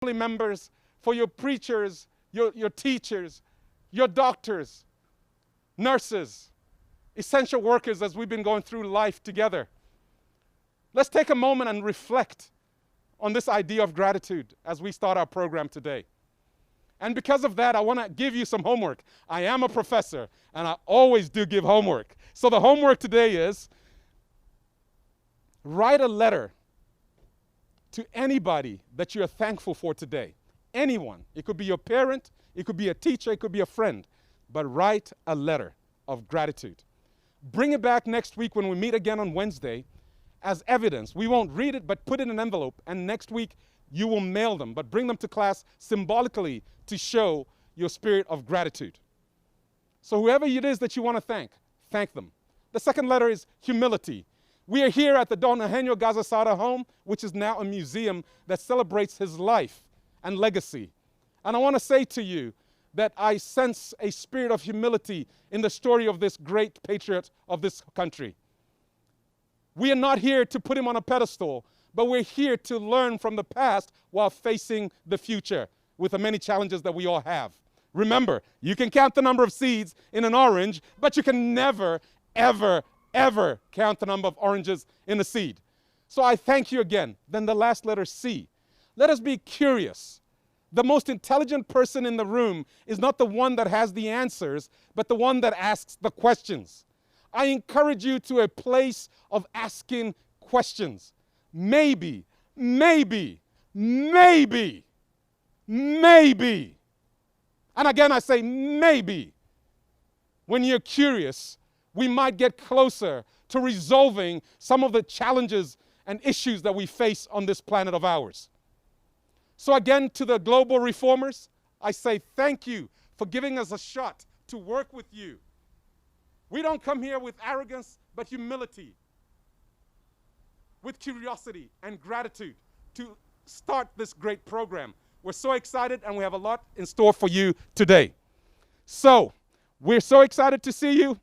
family members, for your preachers, your teachers, your doctors, nurses, essential workers as we've been going through life together. Let's take a moment and reflect on this idea of gratitude as we start our program today. And because of that, I want to give you some homework. I am a professor, and I always do give homework. So the homework today is write a letter to anybody that you're thankful for today. Anyone. It could be your parent, it could be a teacher, it could be a friend. But write a letter of gratitude. Bring it back next week when we meet again on Wednesday as evidence. We won't read it, but put it in an envelope, and next week you will mail them. But bring them to class symbolically to show your spirit of gratitude. So whoever it is that you want to thank them. The second letter is humility. We are here at the Don Eugenio Garzazada home, which is now a museum that celebrates his life and legacy. And I want to say to you that I sense a spirit of humility in the story of this great patriot of this country. We are not here to put him on a pedestal, but we're here to learn from the past while facing the future with the many challenges that we all have. Remember, you can count the number of seeds in an orange, but you can never, ever, ever count the number of oranges in a seed. So I thank you again. Then the last letter, C. Let us be curious. The most intelligent person in the room is not the one that has the answers, but the one that asks the questions. I encourage you to a place of asking questions. Maybe, maybe, maybe, maybe. And again, I say maybe. When you're curious, we might get closer to resolving some of the challenges and issues that we face on this planet of ours. So again, to the global reformers, I say thank you for giving us a shot to work with you. We don't come here with arrogance, but humility, with curiosity and gratitude to start this great program. We're so excited, and we have a lot in store for you today. So, we're so excited to see you.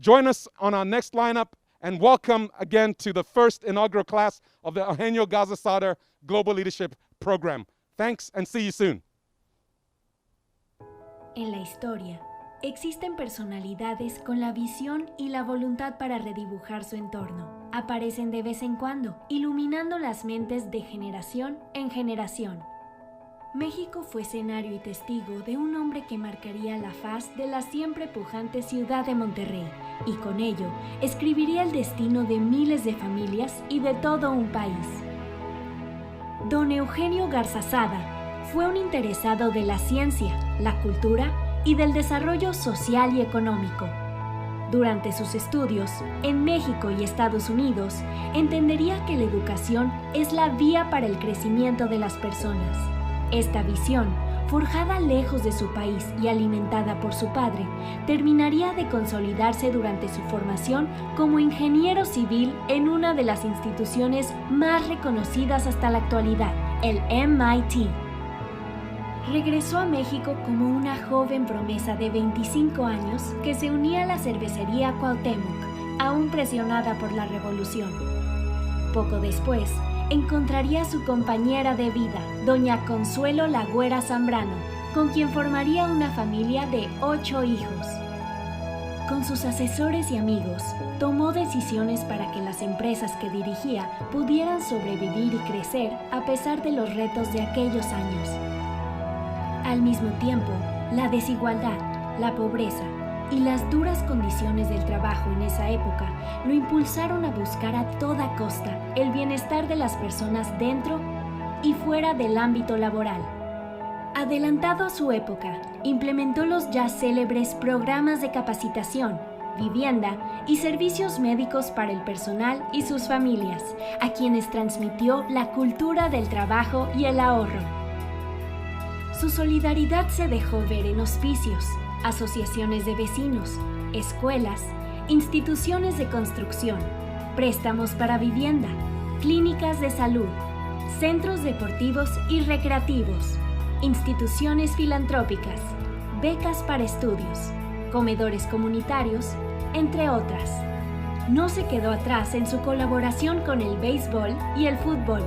Join us on our next lineup, and welcome again to the first inaugural class of the Eugenio Garzazada Global Leadership Program. Thanks, and see you soon. En la historia, existen personalidades con la visión y la voluntad para redibujar su entorno. Aparecen de vez en cuando, iluminando las mentes de generación en generación. México fue escenario y testigo de un hombre que marcaría la faz de la siempre pujante ciudad de Monterrey, y con ello escribiría el destino de miles de familias y de todo un país. Don Eugenio Garzazada fue un interesado de la ciencia, la cultura y del desarrollo social y económico. Durante sus estudios en México y Estados Unidos, entendería que la educación es la vía para el crecimiento de las personas. Esta visión, forjada lejos de su país y alimentada por su padre, terminaría de consolidarse durante su formación como ingeniero civil en una de las instituciones más reconocidas hasta la actualidad, el MIT. Regresó a México como una joven promesa de 25 años que se unía a la cervecería Cuauhtémoc, aún presionada por la revolución. Poco después, encontraría a su compañera de vida, doña Consuelo Lagüera Zambrano, con quien formaría una familia de 8 hijos. Con sus asesores y amigos, tomó decisiones para que las empresas que dirigía pudieran sobrevivir y crecer a pesar de los retos de aquellos años. Al mismo tiempo, la desigualdad, la pobreza y las duras condiciones del trabajo en esa época lo impulsaron a buscar a toda costa el bienestar de las personas dentro y fuera del ámbito laboral. Adelantado a su época, implementó los ya célebres programas de capacitación, vivienda y servicios médicos para el personal y sus familias, a quienes transmitió la cultura del trabajo y el ahorro. Su solidaridad se dejó ver en hospicios, asociaciones de vecinos, escuelas, instituciones de construcción, préstamos para vivienda, clínicas de salud, centros deportivos y recreativos, instituciones filantrópicas, becas para estudios, comedores comunitarios, entre otras. No se quedó atrás en su colaboración con el béisbol y el fútbol.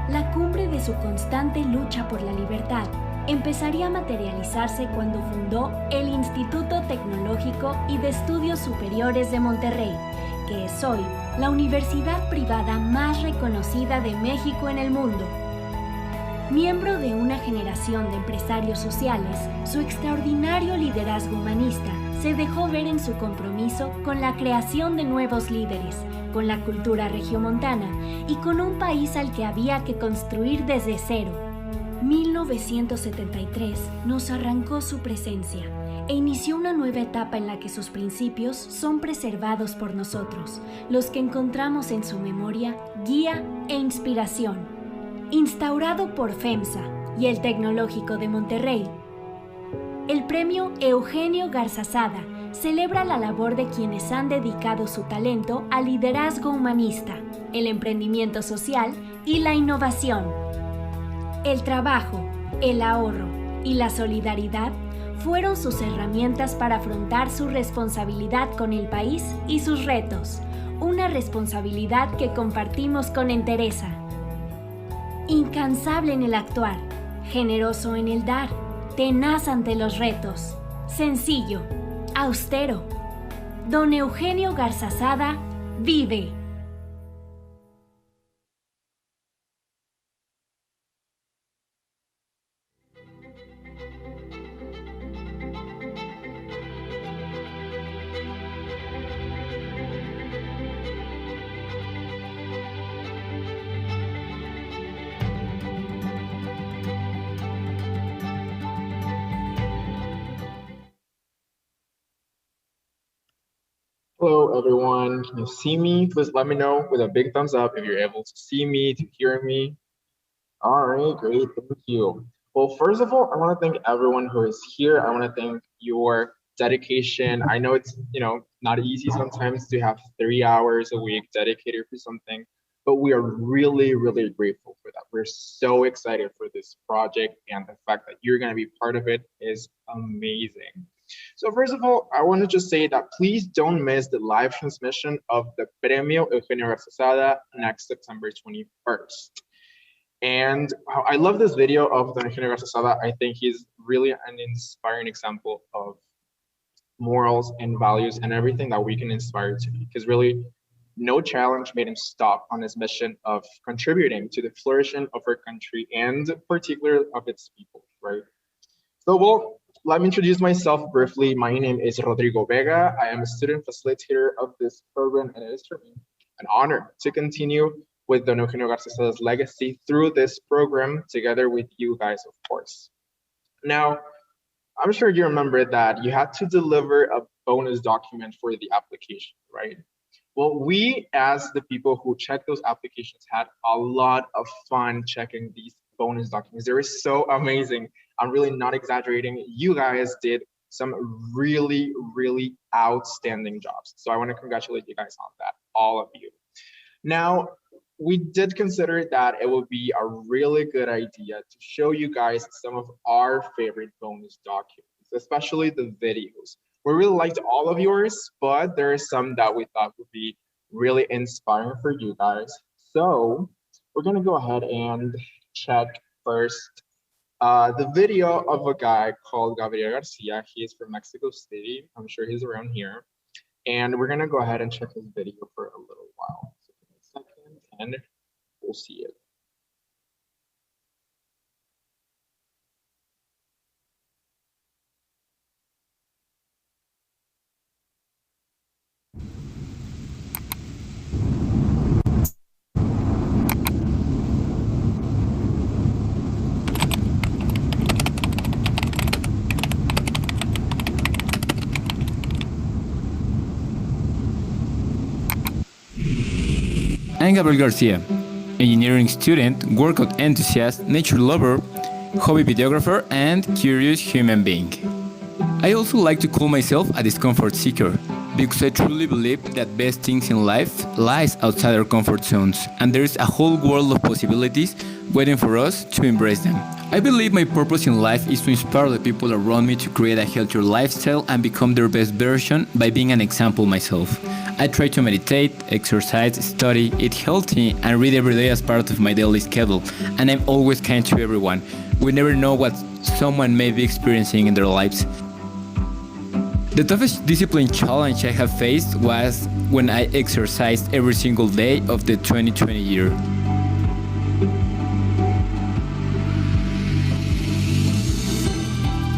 La cumbre de su constante lucha por la libertad empezaría a materializarse cuando fundó el Instituto Tecnológico y de Estudios Superiores de Monterrey, que es hoy la universidad privada más reconocida de México en el mundo. Miembro de una generación de empresarios sociales, su extraordinario liderazgo humanista se dejó ver en su compromiso con la creación de nuevos líderes, con la cultura regiomontana y con un país al que había que construir desde cero. 1973 nos arrancó su presencia e inició una nueva etapa en la que sus principios son preservados por nosotros, los que encontramos en su memoria guía e inspiración. Instaurado por FEMSA y el Tecnológico de Monterrey, el premio Eugenio Garzazada celebra la labor de quienes han dedicado su talento al liderazgo humanista, el emprendimiento social y la innovación. El trabajo, el ahorro y la solidaridad fueron sus herramientas para afrontar su responsabilidad con el país y sus retos, una responsabilidad que compartimos con entereza. Incansable en el actuar, generoso en el dar, tenaz ante los retos, sencillo, austero. Don Eugenio Garzazada vive. Hello, everyone. Can you see me? Please let me know with a big thumbs up if you're able to see me, to hear me. All right, great. Thank you. Well, first of all, I want to thank everyone who is here. I want to thank your dedication. I know it's, not easy sometimes to have 3 hours a week dedicated for something, but we are really, really grateful for that. We're so excited for this project, and the fact that you're going to be part of it is amazing. So first of all, I want to just say that please don't miss the live transmission of the Premio Eugenio Garzazada next September 21st. And I love this video of Don Eugenio Garzazada. I think he's really an inspiring example of morals and values and everything that we can inspire to be, because really no challenge made him stop on his mission of contributing to the flourishing of our country and particularly of its people, right? So, well, let me introduce myself briefly. My name is Rodrigo Vega. I am a student facilitator of this program, and it is for me an honor to continue with Don Eugenio Garzazada's legacy through this program, together with you guys, of course. Now, I'm sure you remember that you had to deliver a bonus document for the application, right? Well, we, as the people who check those applications, had a lot of fun checking these bonus documents. They were so amazing. I'm really not exaggerating. You guys did some really, really outstanding jobs. So I want to congratulate you guys on that, all of you. Now, we did consider that it would be a really good idea to show you guys some of our favorite bonus documents, especially the videos. We really liked all of yours, but there are some that we thought would be really inspiring for you guys. So we're gonna go ahead and check first the video of a guy called Gabriel Garcia. He is from Mexico City. I'm sure he's around here. And we're gonna go ahead and check his video for a little while. So give me a second and we'll see it. I'm Gabriel Garcia, engineering student, workout enthusiast, nature lover, hobby videographer, and curious human being. I also like to call myself a discomfort seeker, because I truly believe that best things in life lies outside our comfort zones, and there is a whole world of possibilities waiting for us to embrace them. I believe my purpose in life is to inspire the people around me to create a healthier lifestyle and become their best version by being an example myself. I try to meditate, exercise, study, eat healthy, and read every day as part of my daily schedule, and I'm always kind to everyone. We never know what someone may be experiencing in their lives. The toughest discipline challenge I have faced was when I exercised every single day of the 2020 year.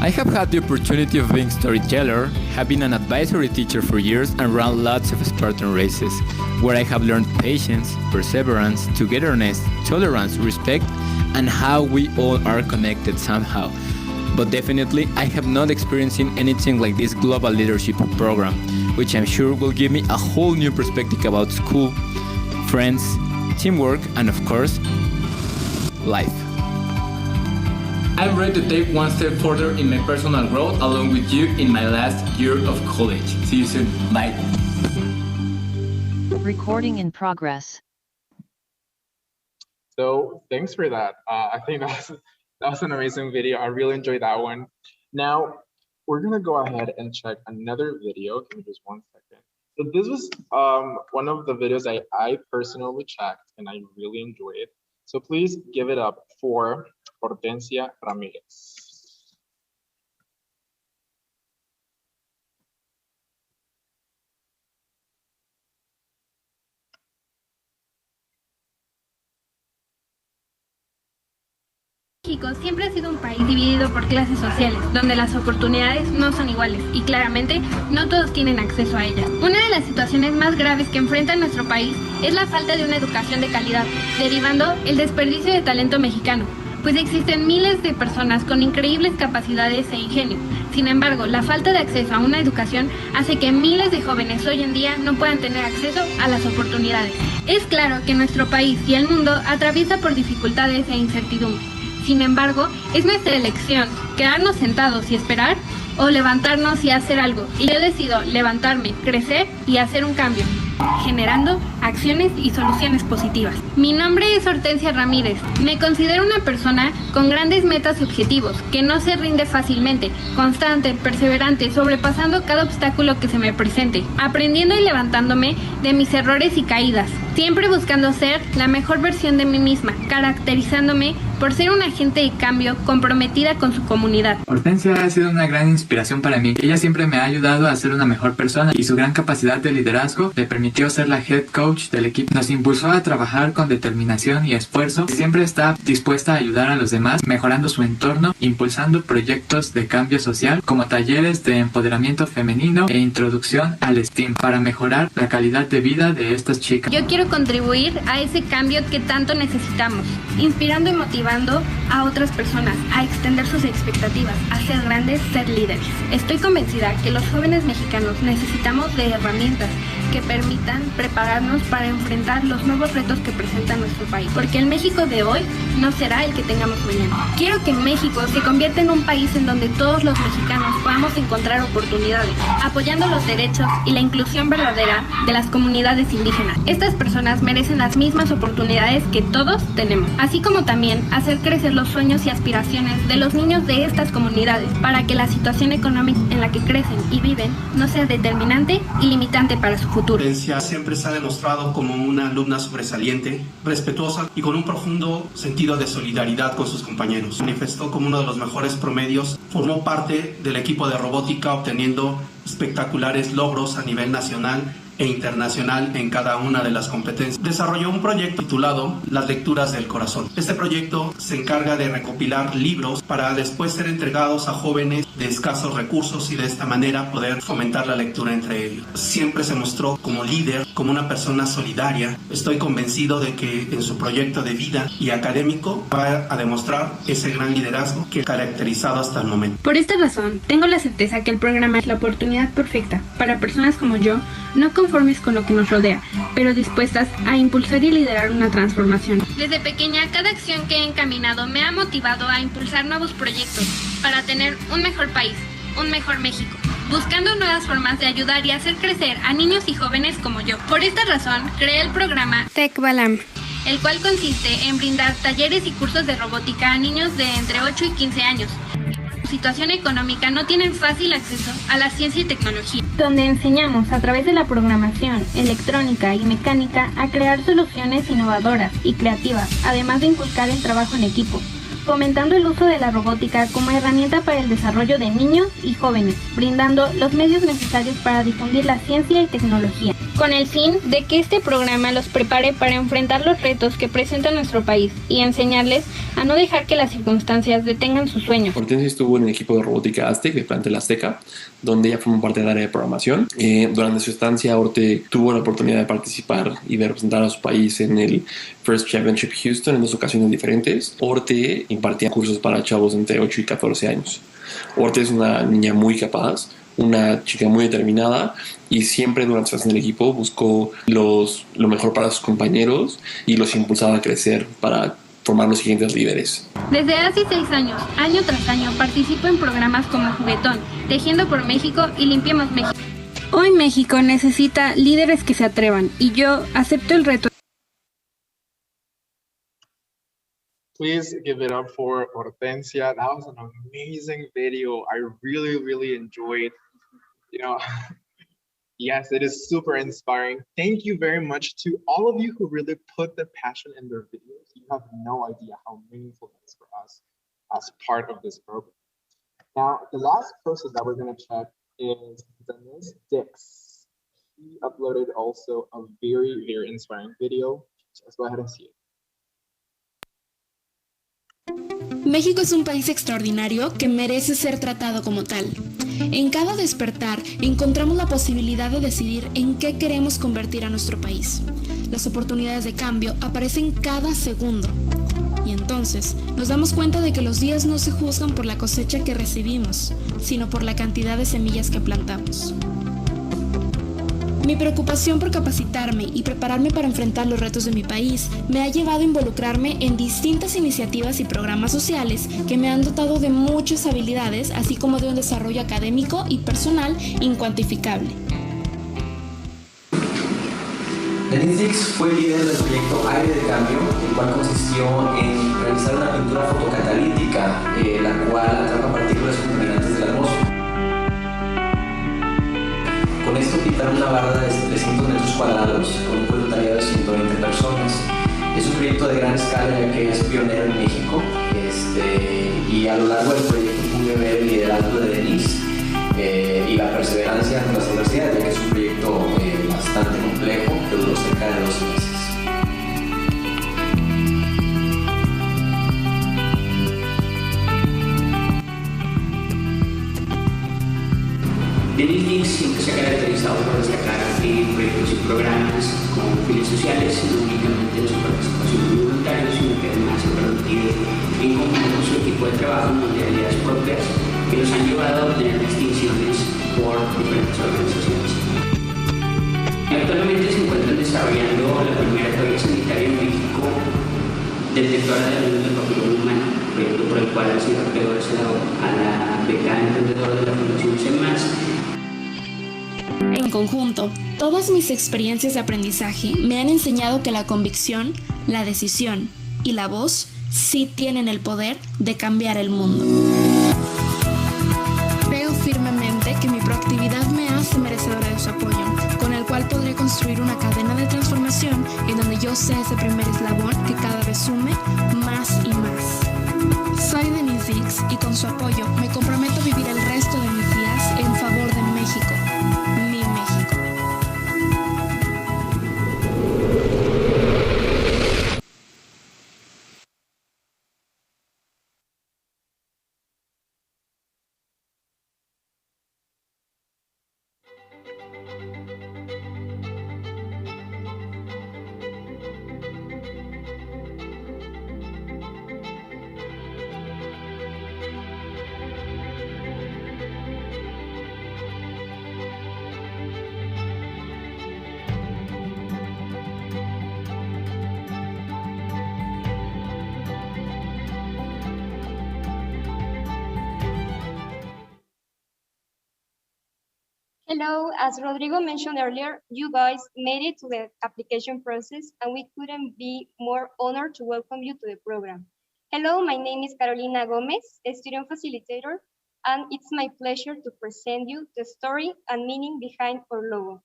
I have had the opportunity of being a storyteller, have been an advisory teacher for years, and run lots of Spartan races, where I have learned patience, perseverance, togetherness, tolerance, respect, and how we all are connected somehow. But definitely, I have not experienced anything like this global leadership program, which I'm sure will give me a whole new perspective about school, friends, teamwork, and of course, life. I'm ready to take one step further in my personal growth along with you in my last year of college. See you soon. Bye. Recording in progress. So thanks for that. I think that was an amazing video. I really enjoyed that one. Now we're gonna go ahead and check another video. Give me just 1 second. So this was one of the videos I personally checked and I really enjoyed it. So please give it up for Hortensia Ramirez. México siempre ha sido un país dividido por clases sociales, donde las oportunidades no son iguales y claramente no todos tienen acceso a ellas. Una de las situaciones más graves que enfrenta nuestro país es la falta de una educación de calidad, derivando el desperdicio de talento mexicano, pues existen miles de personas con increíbles capacidades e ingenio. Sin embargo, la falta de acceso a una educación hace que miles de jóvenes hoy en día no puedan tener acceso a las oportunidades. Es claro que nuestro país y el mundo atraviesa por dificultades e incertidumbres. Sin embargo, es nuestra elección quedarnos sentados y esperar o levantarnos y hacer algo. Y yo decido levantarme, crecer y hacer un cambio, generando acciones y soluciones positivas. Mi nombre es Hortensia Ramírez. Me considero una persona con grandes metas y objetivos, que no se rinde fácilmente, constante, perseverante, sobrepasando cada obstáculo que se me presente, aprendiendo y levantándome de mis errores y caídas, siempre buscando ser la mejor versión de mí misma, caracterizándome por ser un agente de cambio comprometida con su comunidad. Hortensia ha sido una gran inspiración para mí. Ella siempre me ha ayudado a ser una mejor persona y su gran capacidad de liderazgo le permitió ser la head coach del equipo. Nos impulsó a trabajar con determinación y esfuerzo. Siempre está dispuesta a ayudar a los demás, mejorando su entorno, impulsando proyectos de cambio social como talleres de empoderamiento femenino e introducción al STEAM para mejorar la calidad de vida de estas chicas. Yo quiero contribuir a ese cambio que tanto necesitamos, inspirando y motivando a otras personas a extender sus expectativas, a ser grandes, ser líderes. Estoy convencida que los jóvenes mexicanos necesitamos de herramientas que permitan prepararnos para enfrentar los nuevos retos que presenta nuestro país, porque el México de hoy no será el que tengamos mañana. Quiero que México se convierta en un país en donde todos los mexicanos podamos encontrar oportunidades, apoyando los derechos y la inclusión verdadera de las comunidades indígenas. Estas personas merecen las mismas oportunidades que todos tenemos, así como también hacer crecer los sueños y aspiraciones de los niños de estas comunidades para que la situación económica en la que crecen y viven no sea determinante y limitante para su futuro. Hortensia siempre se ha demostrado como una alumna sobresaliente, respetuosa y con un profundo sentido de solidaridad con sus compañeros. Manifestó como uno de los mejores promedios, formó parte del equipo de robótica obteniendo espectaculares logros a nivel nacional e internacional en cada una de las competencias. Desarrolló un proyecto titulado Las Lecturas del Corazón. Este proyecto se encarga de recopilar libros para después ser entregados a jóvenes de escasos recursos y de esta manera poder fomentar la lectura entre ellos. Siempre se mostró como líder, como una persona solidaria. Estoy convencido de que en su proyecto de vida y académico va a demostrar ese gran liderazgo que ha caracterizado hasta el momento. Por esta razón, tengo la certeza que el programa es la oportunidad perfecta para personas como yo, no conformes con lo que nos rodea, pero dispuestas a impulsar y liderar una transformación. Desde pequeña, cada acción que he encaminado me ha motivado a impulsar nuevos proyectos para tener un mejor país, un mejor México. buscando nuevas formas de ayudar y hacer crecer a niños y jóvenes como yo. Por esta razón, creé el programa TecBalam, el cual consiste en brindar talleres y cursos de robótica a niños de entre 8 y 15 años. Su situación económica no tienen fácil acceso a la ciencia y tecnología, donde enseñamos a través de la programación, electrónica y mecánica a crear soluciones innovadoras y creativas, además de inculcar el trabajo en equipo, fomentando el uso de la robótica como herramienta para el desarrollo de niños y jóvenes, brindando los medios necesarios para difundir la ciencia y tecnología, con el fin de que este programa los prepare para enfrentar los retos que presenta nuestro país y enseñarles a no dejar que las circunstancias detengan sus sueños. Hortensia estuvo en el equipo de robótica Aztec de Plantel Azteca, donde ella formó parte del área de programación. Durante su estancia, Orte tuvo la oportunidad de participar y de representar a su país en el First Championship Houston en 2 ocasiones diferentes. Orte impartía cursos para chavos entre 8 y 14 años. Orte es una niña muy capaz, una chica muy determinada y siempre durante su estancia en el equipo buscó lo mejor para sus compañeros y los impulsaba a crecer para formar los siguientes líderes. Desde hace 6 años, año tras año, participo en programas como Juguetón, Tejiendo por México y Limpiemos México. Hoy México necesita líderes que se atrevan y yo acepto el reto. Please give it up for Hortensia. That was an amazing video. I really enjoyed, yes, it is super inspiring. Thank you very much to all of you who really put the passion in their videos. You have no idea how meaningful that is for us as part of this program. Now, the last person that we're going to check is Dennis Dix. He uploaded also a very inspiring video. Let's go ahead and see it. México es un país extraordinario que merece ser tratado como tal. En cada despertar encontramos la posibilidad de decidir en qué queremos convertir a nuestro país. Las oportunidades de cambio aparecen cada segundo. Y entonces nos damos cuenta de que los días no se juzgan por la cosecha que recibimos, sino por la cantidad de semillas que plantamos. Mi preocupación por capacitarme y prepararme para enfrentar los retos de mi país me ha llevado a involucrarme en distintas iniciativas y programas sociales que me han dotado de muchas habilidades, así como de un desarrollo académico y personal incuantificable. Dennis Dix fue líder del proyecto Aire de Cambio, el cual consistió en realizar una pintura fotocatalítica, la cual atrapa partículas contaminantes de la atmósfera. Con esto pintaron una barda de 300 metros cuadrados con un voluntariado de 120 personas. Es un proyecto de gran escala ya que es pionero en México y a lo largo del proyecto pude ver el liderazgo de Denise y la perseverancia de las universidades, ya que es un proyecto bastante complejo que duró cerca de 12 meses. Dennis Dix siempre se ha caracterizado por destacar en proyectos y programas con fines sociales, no únicamente en su participación como voluntario, sino que además se ha permitido en conjunto con su equipo de trabajo en modalidades propias que los han llevado a obtener distinciones por diferentes organizaciones. Actualmente se encuentran desarrollando la primera toalla sanitaria en México detectora de la luz del papiloma humano, proyecto por el cual han sido acreedores a la beca emprendedora de la Fundación Sept. En conjunto, todas mis experiencias de aprendizaje me han enseñado que la convicción, la decisión y la voz sí tienen el poder de cambiar el mundo. Creo firmemente que mi proactividad me hace merecedora de su apoyo, con el cual podré construir una cadena de transformación en donde yo sea ese primer eslabón que cada vez sume más y más. Soy Denise Dix y con su apoyo me comprometo a vivir el resto de mis días en favor de México. Mi México. Hello, as Rodrigo mentioned earlier, you guys made it to the application process and we couldn't be more honored to welcome you to the program. Hello, my name is Carolina Gomez, a student facilitator, and it's my pleasure to present you the story and meaning behind our logo.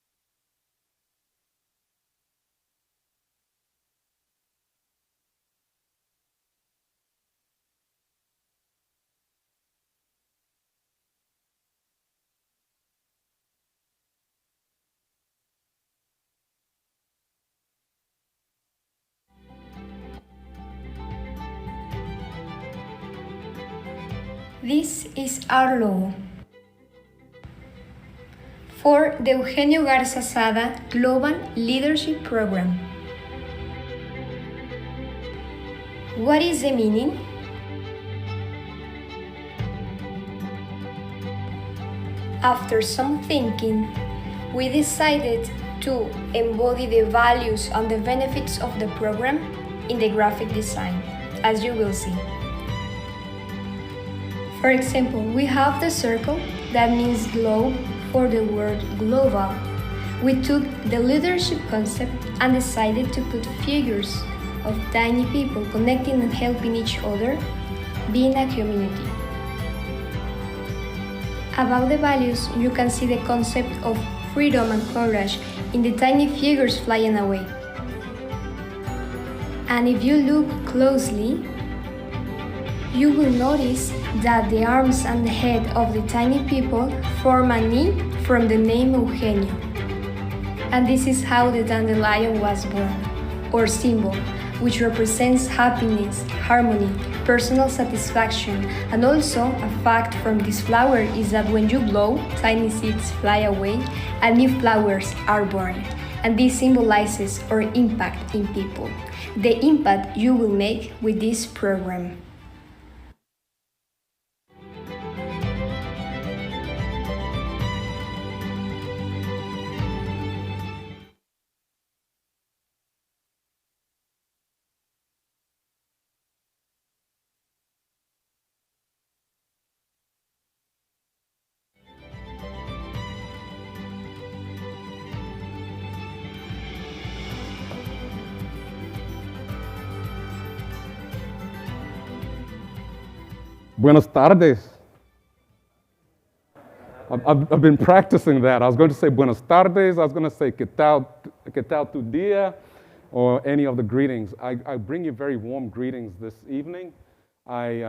This is our logo for the Eugenio Garza Sada Global Leadership Program. What is the meaning? After some thinking, we decided to embody the values and the benefits of the program in the graphic design, as you will see. For example, we have the circle that means globe for the word global. We took the leadership concept and decided to put figures of tiny people connecting and helping each other, being a community. About the values, you can see the concept of freedom and courage in the tiny figures flying away. And if you look closely, you will notice that the arms and the head of the tiny people form an E from the name Eugenio. And this is how the dandelion was born, or symbol, which represents happiness, harmony, personal satisfaction, and also a fact from this flower is that when you blow, tiny seeds fly away and new flowers are born. And this symbolizes our impact in people, the impact you will make with this program. Buenas tardes. I've been practicing that. I was going to say buenas tardes. I was going to say que tal tu dia, or any of the greetings. I bring you very warm greetings this evening. I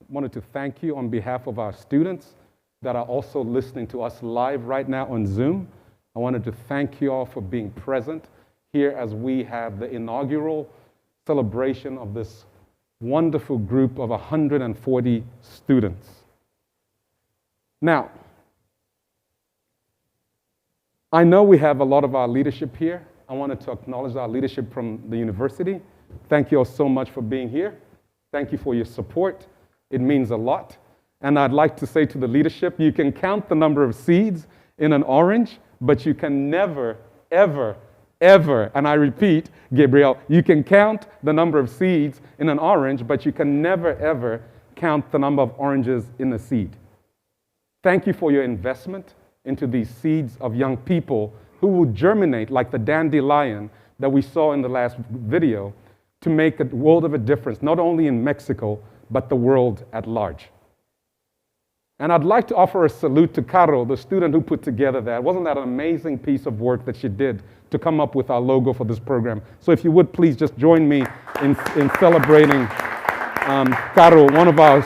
wanted to thank you on behalf of our students that are also listening to us live right now on Zoom. I wanted to thank you all for being present here as we have the inaugural celebration of this wonderful group of 140 students. Now, I know we have a lot of our leadership here. I wanted to acknowledge our leadership from the university. Thank you all so much for being here. Thank you for your support. It means a lot. And I'd like to say to the leadership, you can count the number of seeds in an orange, but you can never, ever, ever, and I repeat, Gabriel, you can count the number of seeds in an orange, but you can never, ever count the number of oranges in a seed. Thank you for your investment into these seeds of young people who will germinate like the dandelion that we saw in the last video to make a world of a difference, not only in Mexico, but the world at large. And I'd like to offer a salute to Caro, the student who put together that. Wasn't that an amazing piece of work that she did to come up with our logo for this program? So if you would please just join me in celebrating Caro, one of our,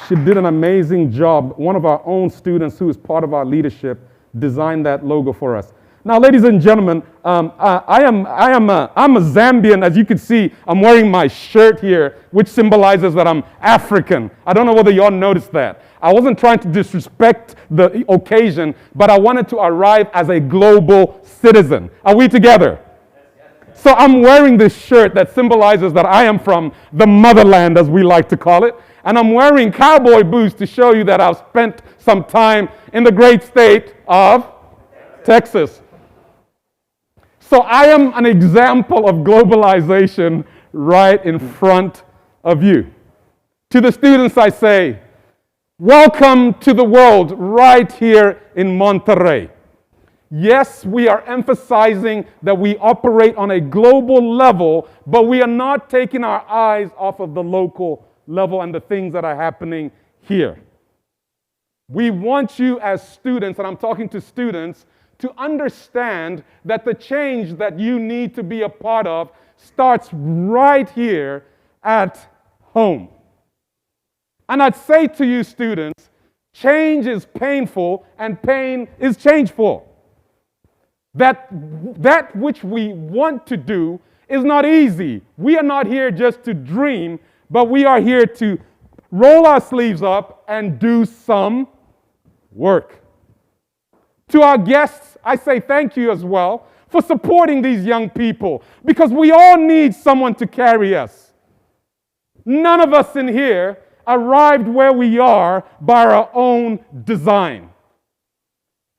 she did an amazing job. One of our own students who is part of our leadership designed that logo for us. Now, ladies and gentlemen, I'm a Zambian. As you can see, I'm wearing my shirt here, which symbolizes that I'm African. I don't know whether you all noticed that. I wasn't trying to disrespect the occasion, but I wanted to arrive as a global citizen. Are we together? So I'm wearing this shirt that symbolizes that I am from the motherland, as we like to call it. And I'm wearing cowboy boots to show you that I've spent some time in the great state of Texas. So I am an example of globalization right in front of you. To the students I say, Welcome to the world right here in Monterrey. Yes, we are emphasizing that we operate on a global level, but we are not taking our eyes off of the local level and the things that are happening here. We want you as students, and I'm talking to students, to understand that the change that you need to be a part of starts right here at home. And I'd say to you students, change is painful and pain is changeful. That which we want to do is not easy. We are not here just to dream, but we are here to roll our sleeves up and do some work. To our guests, I say thank you as well for supporting these young people, because we all need someone to carry us. None of us in here arrived where we are by our own design.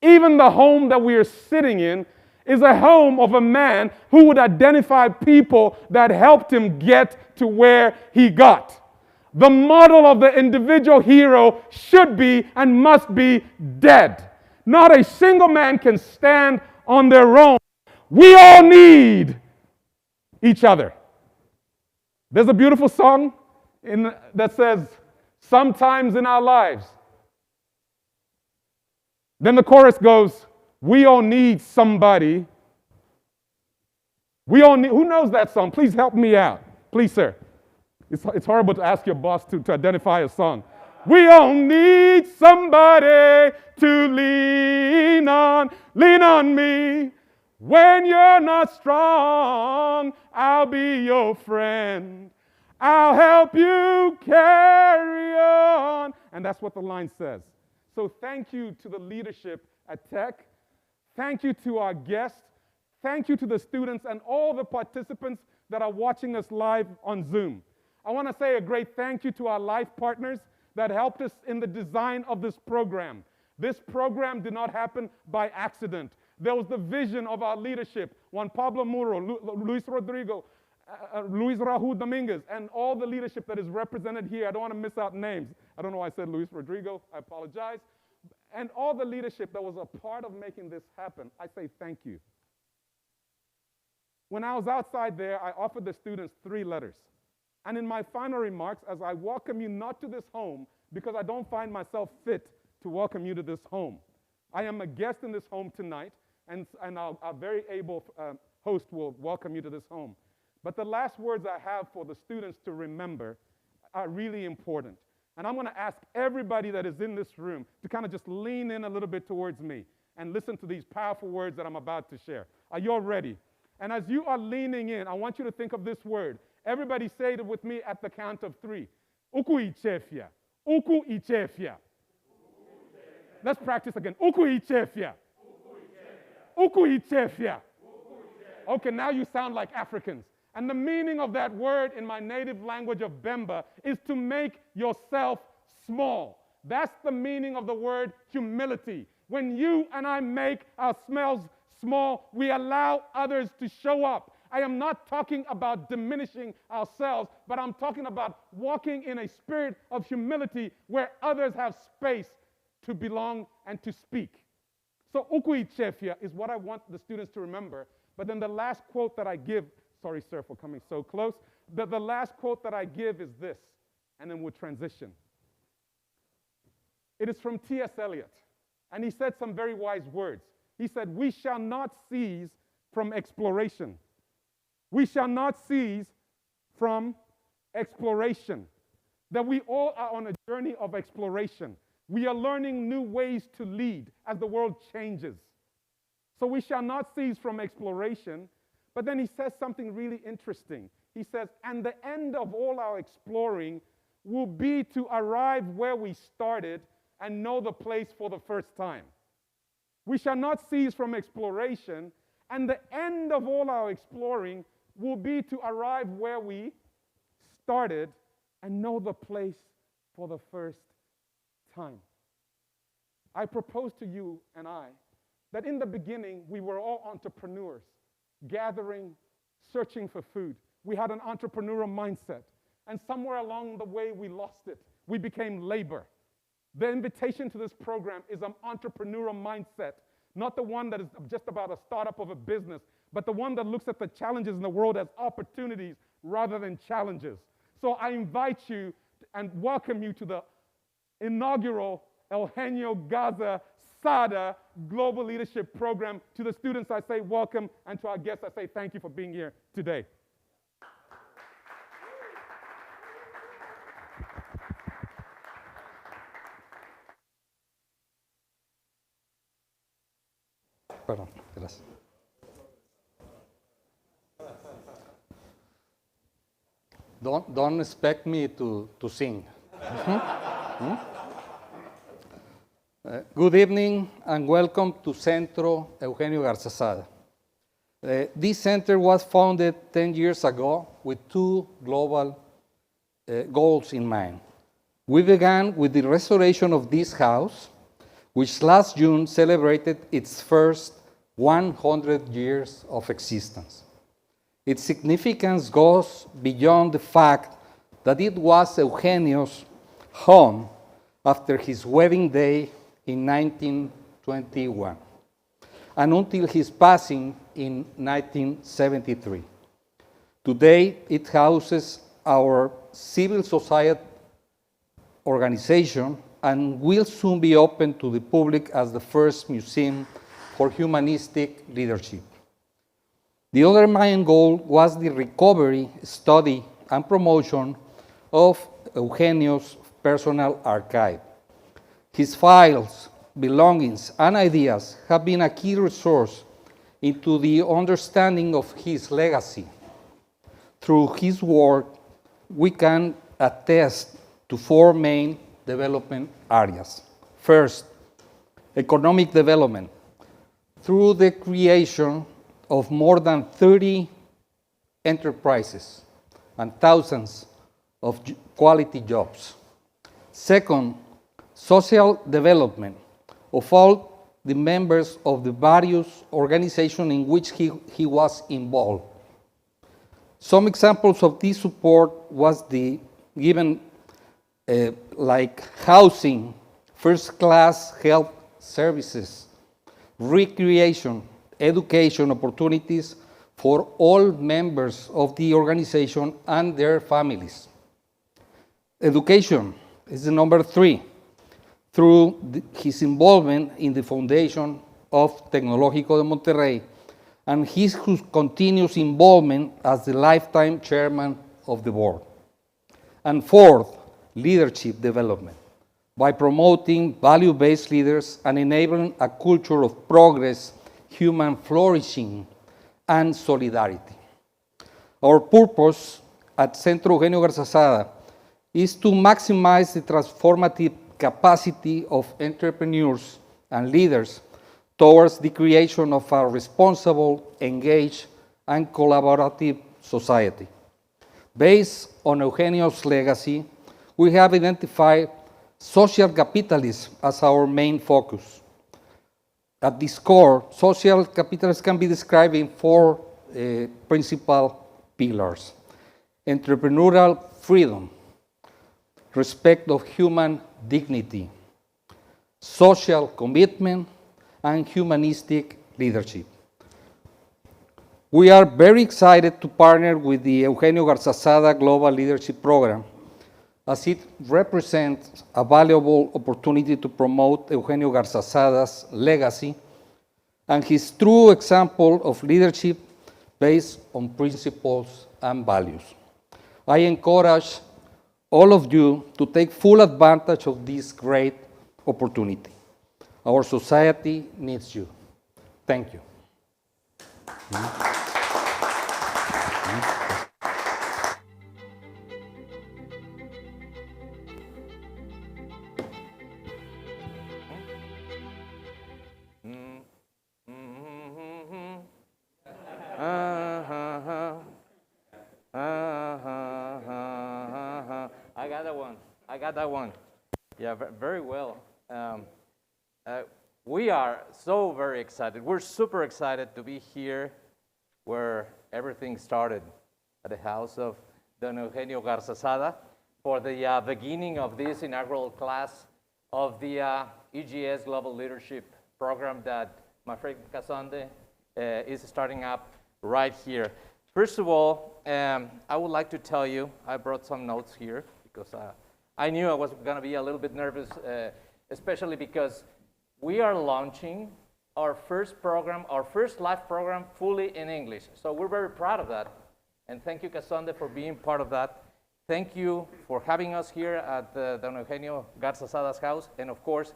Even the home that we are sitting in is a home of a man who would identify people that helped him get to where he got. The model of the individual hero should be and must be dead. Not a single man can stand on their own. We all need each other. There's a beautiful song that says, sometimes in our lives. Then the chorus goes, we all need somebody. Who knows that song? Please help me out. Please, sir. It's horrible to ask your boss to identify a song. We all need somebody to lean on me. When you're not strong, I'll be your friend. I'll help you carry on. And that's what the line says. So thank you to the leadership at Tech. Thank you to our guests. Thank you to the students and all the participants that are watching us live on Zoom. I want to say a great thank you to our life partners that helped us in the design of this program. This program did not happen by accident. There was the vision of our leadership, Juan Pablo Muro, Luis Rodrigo, Luis Raúl Dominguez, and all the leadership that is represented here. I don't want to miss out names. I don't know why I said Luis Rodrigo. I apologize. And all the leadership that was a part of making this happen, I say thank you. When I was outside there, I offered the students 3 letters. And in my final remarks, as I welcome you not to this home, because I don't find myself fit to welcome you to this home. I am a guest in this home tonight, and our very able host will welcome you to this home. But the last words I have for the students to remember are really important. And I'm going to ask everybody that is in this room to kind of just lean in a little bit towards me and listen to these powerful words that I'm about to share. Are you all ready? And as you are leaning in, I want you to think of this word. Everybody say it with me at the count of 3. Uku ichefia. Uku ichefia. Let's practice again. Uku ichefia. Uku ichefia. Okay, now you sound like Africans. And the meaning of that word in my native language of Bemba is to make yourself small. That's the meaning of the word humility. When you and I make ourselves small, we allow others to show up. I am not talking about diminishing ourselves, but I'm talking about walking in a spirit of humility where others have space to belong and to speak. So ukui chefia is what I want the students to remember. But then the last quote that I give, sorry sir for coming so close, the last quote that I give is this, and then we'll transition. It is from T.S. Eliot, and he said some very wise words. He said, we shall not cease from exploration. We shall not cease from exploration. That we all are on a journey of exploration. We are learning new ways to lead as the world changes. So we shall not cease from exploration. But then he says something really interesting. He says, and the end of all our exploring will be to arrive where we started and know the place for the first time. We shall not cease from exploration, and the end of all our exploring will be to arrive where we started and know the place for the first time. I propose to you and I that in the beginning we were all entrepreneurs, gathering, searching for food. We had an entrepreneurial mindset, and somewhere along the way we lost it. We became labor. The invitation to this program is an entrepreneurial mindset, not the one that is just about a startup of a business, but the one that looks at the challenges in the world as opportunities rather than challenges. So I invite you and welcome you to the inaugural Eugenio Garza Sada Global Leadership Program. To the students, I say welcome, and to our guests, I say thank you for being here today. Perdón, gracias. Don't expect me to sing. Good evening and welcome to Centro Eugenio Garza Sada. This center was founded 10 years ago with two global goals in mind. We began with the restoration of this house, which last June celebrated its first 100 years of existence. Its significance goes beyond the fact that it was Eugenio's home after his wedding day in 1921 and until his passing in 1973. Today, it houses our civil society organization and will soon be open to the public as the first museum for humanistic leadership. The other main goal was the recovery, study, and promotion of Eugenio's personal archive. His files, belongings, and ideas have been a key resource into the understanding of his legacy. Through his work, we can attest to four main development areas. First, economic development, through the creation of more than 30 enterprises and thousands of quality jobs. Second, social development of all the members of the various organizations in which he was involved. Some examples of this support was given like housing, first-class health services, recreation, education opportunities for all members of the organization and their families. Education is the number 3, through his involvement in the foundation of Tecnológico de Monterrey and his continuous involvement as the lifetime chairman of the board. And fourth, leadership development, by promoting value-based leaders and enabling a culture of progress, human flourishing, and solidarity. Our purpose at Centro Eugenio Garza Sada is to maximize the transformative capacity of entrepreneurs and leaders towards the creation of a responsible, engaged, and collaborative society. Based on Eugenio's legacy, we have identified social capitalism as our main focus. At this core, social capitalism can be described in 4 principal pillars: entrepreneurial freedom, respect of human dignity, social commitment, and humanistic leadership. We are very excited to partner with the Eugenio Garza Sada Global Leadership Program, as it represents a valuable opportunity to promote Eugenio Garza Sada's legacy and his true example of leadership based on principles and values. I encourage all of you to take full advantage of this great opportunity. Our society needs you. Thank you. I got that one. Yeah, very well. We are so very excited. We're super excited to be here where everything started, at the house of Don Eugenio Garza Sada, for the beginning of this inaugural class of the EGS Global Leadership Program that my friend Casande is starting up right here. First of all, I would like to tell you, I brought some notes here because I knew I was going to be a little bit nervous, especially because we are launching our first program, our first live program fully in English. So we're very proud of that. And thank you, Casande, for being part of that. Thank you for having us here at Don Eugenio Garza Sada's house. And of course,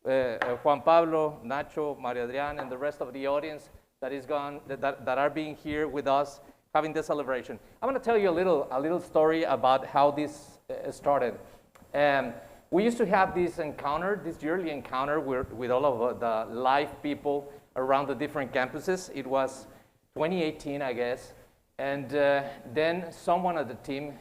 Juan Pablo, Nacho, Maria Adrián, and the rest of the audience that are being here with us having this celebration. I'm going to tell you a little story about how this started. We used to have this encounter, this yearly encounter with all of the live people around the different campuses. It was 2018, I guess. And then someone at the team,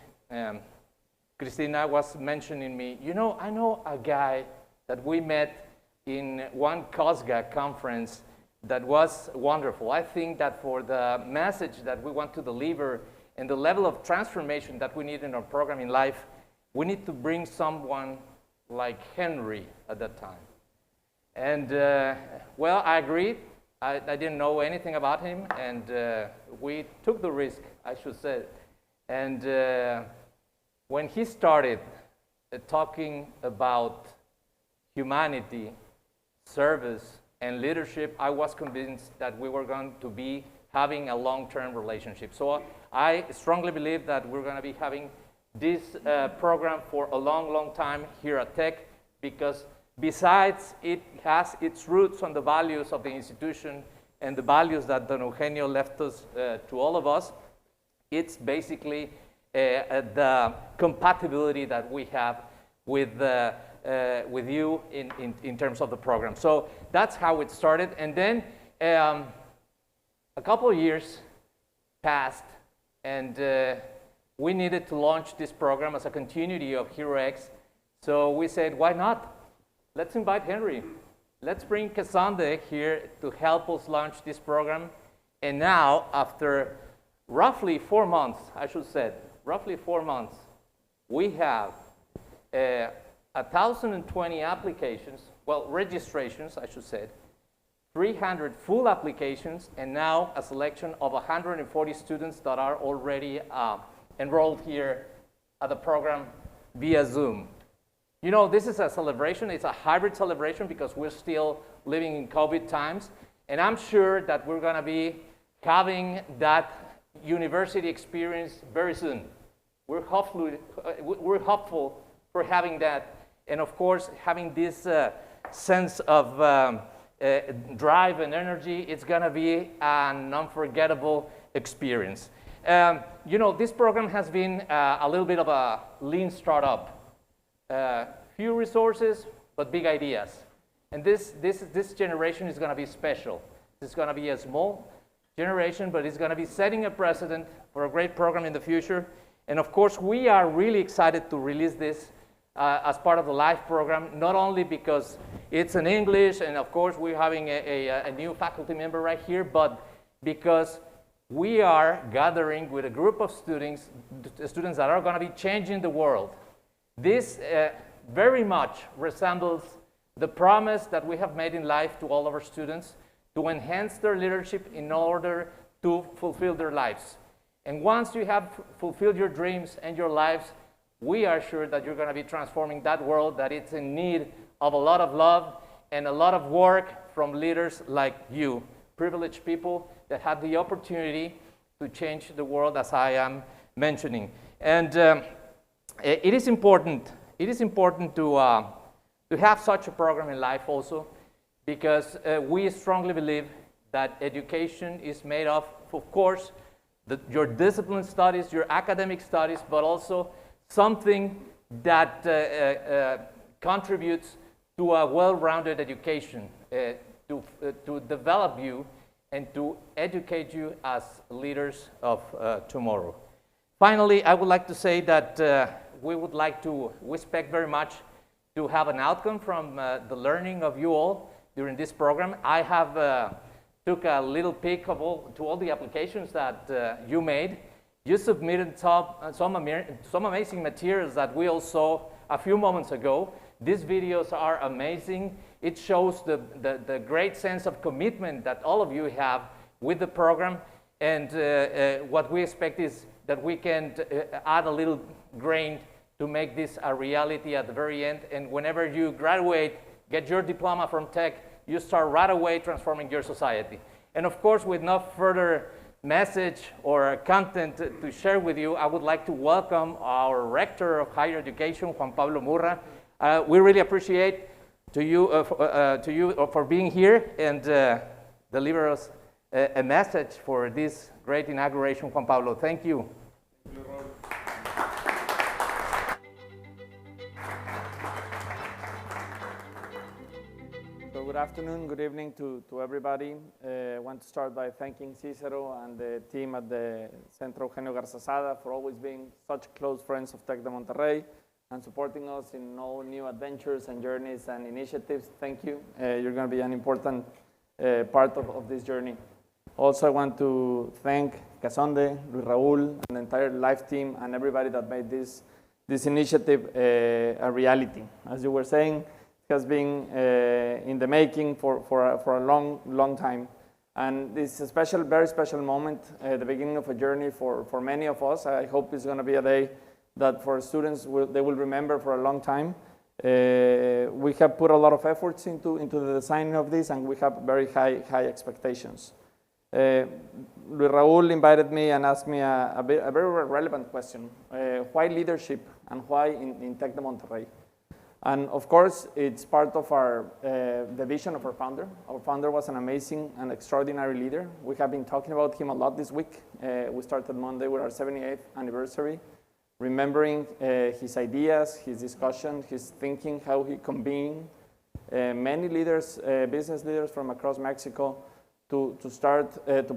Cristina, was mentioning me, you know, I know a guy that we met in one COSGA conference that was wonderful. I think that for the message that we want to deliver and the level of transformation that we need in our program in life, we need to bring someone like Henry at that time. And well, I agreed. I didn't know anything about him, and we took the risk, I should say. And when he started talking about humanity, service, and leadership, I was convinced that we were going to be having a long-term relationship. So I strongly believe that we're going to be having this program for a long, long time here at Tech, because besides it has its roots on the values of the institution and the values that Don Eugenio left us to all of us, it's basically the compatibility that we have with you in terms of the program. So that's how it started. And then a couple of years passed, and we needed to launch this program as a continuity of HeroX. So we said, why not? Let's invite Henry. Let's bring Casande here to help us launch this program. And now, after roughly 4 months, I should say, roughly 4 months, we have 1,020 applications, well, registrations, I should say, 300 full applications, and now a selection of 140 students that are already enrolled here at the program via Zoom. You know, this is a celebration. It's a hybrid celebration because we're still living in COVID times, and I'm sure that we're going to be having that university experience very soon. We're hopeful for having that, and of course, having this sense of drive and energy. It's going to be an unforgettable experience. You know, this program has been a little bit of a lean startup. Few resources, but big ideas. And this generation is going to be special. It's going to be a small generation, but it's going to be setting a precedent for a great program in the future. And of course, we are really excited to release this as part of the live program, not only because it's in English, and of course, we're having a new faculty member right here, but because we are gathering with a group of students that are going to be changing the world. This very much resembles the promise that we have made in life to all of our students to enhance their leadership in order to fulfill their lives. And once you have fulfilled your dreams and your lives, we are sure that you're going to be transforming that world that it's in need of a lot of love and a lot of work from leaders like you, privileged people that have the opportunity to change the world as I am mentioning. And it is important to have such a program in life also, because we strongly believe that education is made of course, your discipline studies, your academic studies, but also something that contributes to a well-rounded education, to develop you and to educate you as leaders of tomorrow. Finally, I would like to say that we expect very much to have an outcome from the learning of you all during this program. I have took a little peek of all the applications that you made. You submitted some amazing materials that we all saw a few moments ago. These videos are amazing. It shows the great sense of commitment that all of you have with the program. And what we expect is that we can add a little grain to make this a reality at the very end. And whenever you graduate, get your diploma from Tech, you start right away transforming your society. And of course, with no further message or content to share with you, I would like to welcome our Rector of Higher Education, Juan Pablo Murra. We really appreciate you for being here and deliver us a message for this great inauguration, Juan Pablo. Thank you. So good afternoon, good evening to everybody. I want to start by thanking Cicero and the team at the Centro Eugenio Garzazada for always being such close friends of Tec de Monterrey and supporting us in all new adventures and journeys and initiatives. Thank you. You're going to be an important part of this journey. Also, I want to thank Casonde, Luis Raul, and the entire Life team and everybody that made this initiative a reality. As you were saying, it has been in the making for a long time. And this is a special, very special moment, the beginning of a journey for many of us. I hope it's going to be a day that for students, they will remember for a long time. We have put a lot of efforts into the design of this, and we have very high expectations. Luis Raul invited me and asked me a very relevant question. Why leadership and why in Tec de Monterrey? And of course, it's part of the vision of our founder. Our founder was an amazing and extraordinary leader. We have been talking about him a lot this week. We started Monday with our 78th anniversary, remembering his ideas, his discussion, his thinking, how he convened many leaders, business leaders from across Mexico to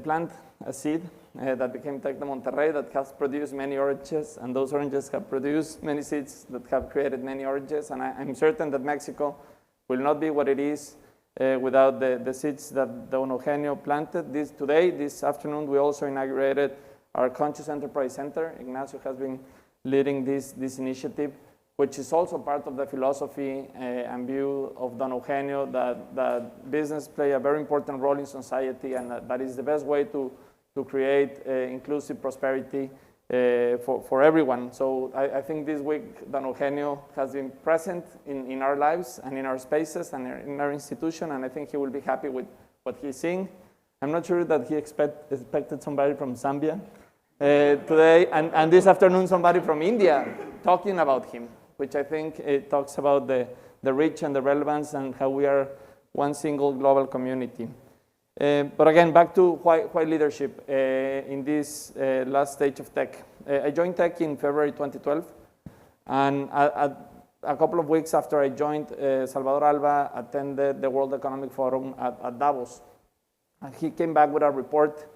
plant a seed that became Tec de Monterrey that has produced many oranges, and those oranges have produced many seeds that have created many oranges. And I'm certain that Mexico will not be what it is without the seeds that Don Eugenio planted. This afternoon, we also inaugurated our Conscious Enterprise Center. Ignacio has been leading this initiative, which is also part of the philosophy and view of Don Eugenio that business play a very important role in society, and that is the best way to create inclusive prosperity for everyone. So I think this week Don Eugenio has been present in our lives and in our spaces and in our institution, and I think he will be happy with what he's seeing. I'm not sure that he expected somebody from Zambia today, and this afternoon somebody from India talking about him, which I think it talks about the reach and the relevance and how we are one single global community. But again, back to why leadership in this last stage of Tech. I joined Tech in February 2012, and a couple of weeks after I joined, Salvador Alba attended the World Economic Forum at Davos. And he came back with a report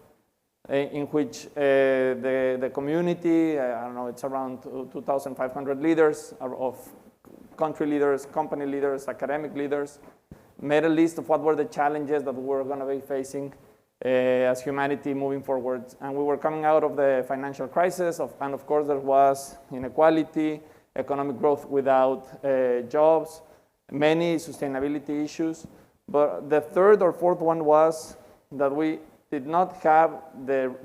in which the community, I don't know, it's around 2,500 leaders of country leaders, company leaders, academic leaders, made a list of what were the challenges that we were going to be facing as humanity moving forward. And we were coming out of the financial crisis, and of course there was inequality, economic growth without jobs, many sustainability issues. But the third or fourth one was that we did not have the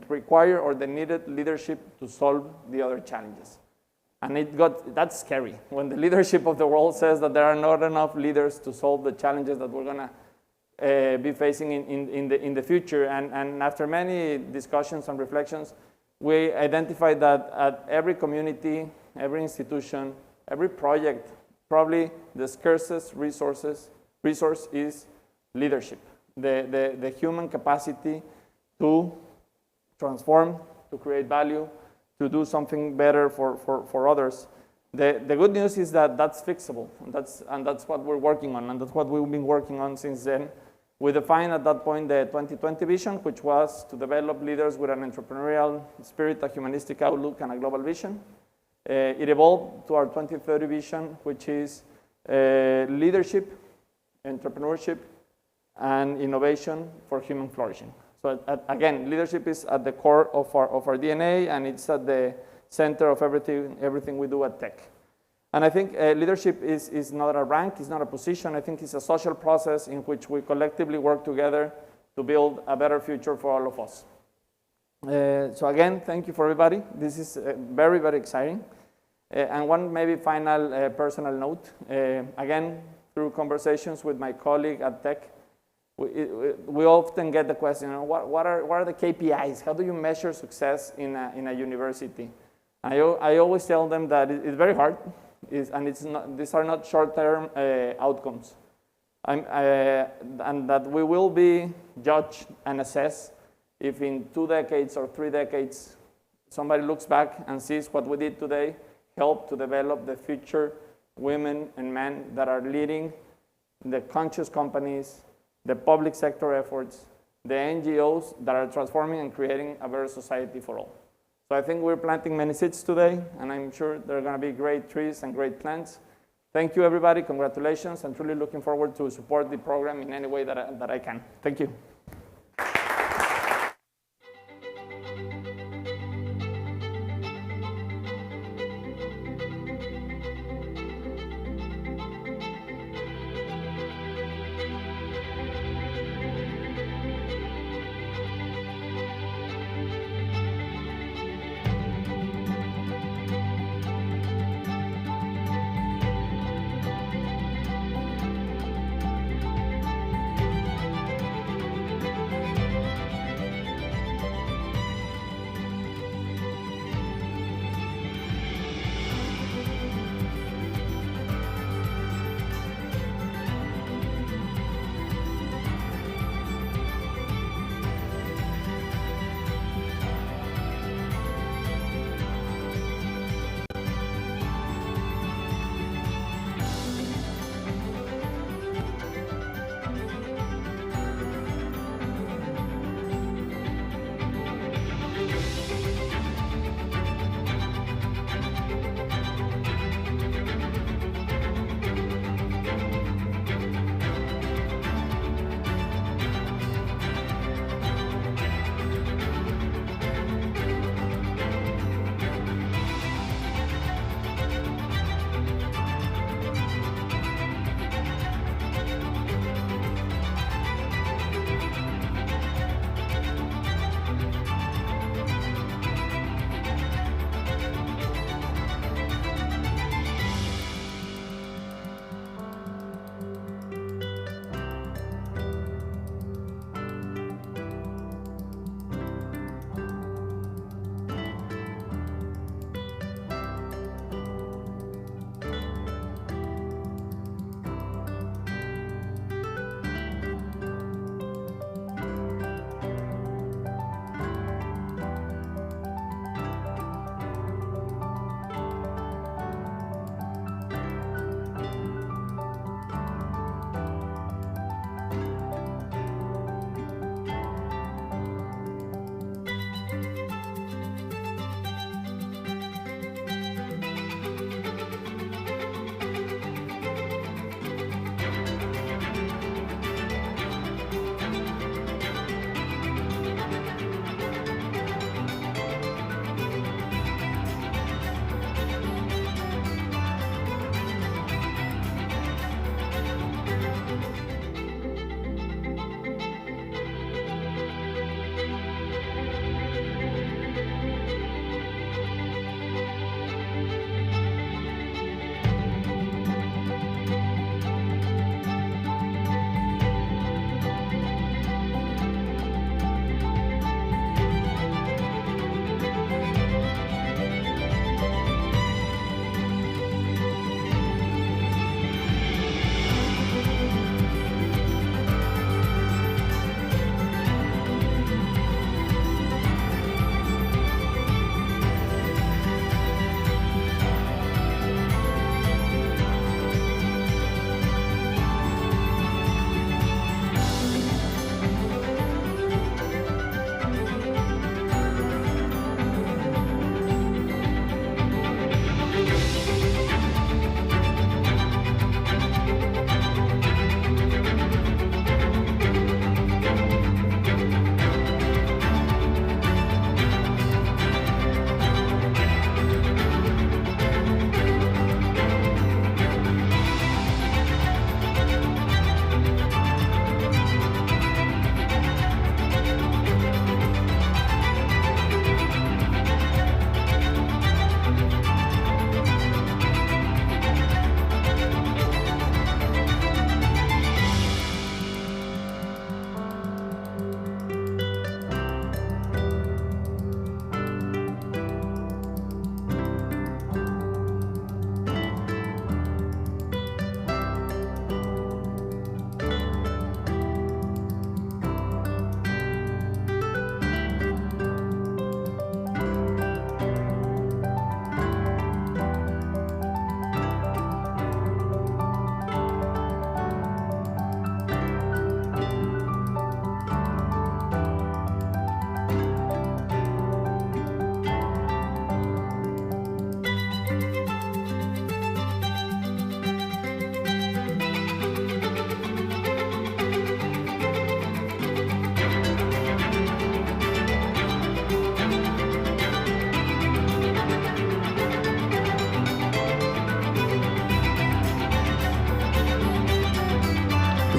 required or the needed leadership to solve the other challenges. And that's scary when the leadership of the world says that there are not enough leaders to solve the challenges that we're going to be facing in the future. And after many discussions and reflections, we identified that at every community, every institution, every project, probably the scarcest resource is leadership. The human capacity to transform, to create value, to do something better for others. The good news is that that's fixable, and that's what we're working on, and that's what we've been working on since then. We defined at that point the 2020 vision, which was to develop leaders with an entrepreneurial spirit, a humanistic outlook, and a global vision. It evolved to our 2030 vision, which is leadership, entrepreneurship, and innovation for human flourishing. So again, leadership is at the core of our DNA, and it's at the center of everything we do at Tech. And I think leadership is not a rank, it's not a position. I think it's a social process in which we collectively work together to build a better future for all of us. So again, thank you for everybody. This is very, very exciting. And one maybe final personal note. Again, through conversations with my colleague at Tech, we often get the question, what are the KPIs? How do you measure success in a university? I always tell them that it's very hard, and these are not short-term outcomes. And that we will be judged and assessed if in 2 decades or 3 decades, somebody looks back and sees what we did today help to develop the future women and men that are leading the conscious companies, the public sector efforts, the NGOs that are transforming and creating a better society for all. So I think we're planting many seeds today, and I'm sure there are going to be great trees and great plants. Thank you, everybody. Congratulations, and truly looking forward to support the program in any way that I can. Thank you.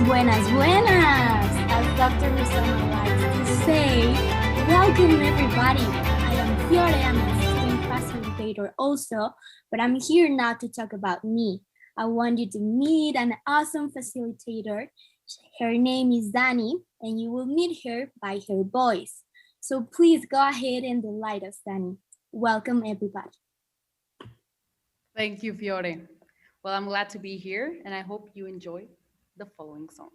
Buenas, buenas! As Dr. Lozano likes to say, welcome everybody. I am Fiore, I'm a student facilitator also, but I'm here now to talk about me. I want you to meet an awesome facilitator. Her name is Dani, and you will meet her by her voice. So please go ahead and delight us, Dani. Welcome everybody. Thank you, Fiore. Well, I'm glad to be here, and I hope you enjoy the following song.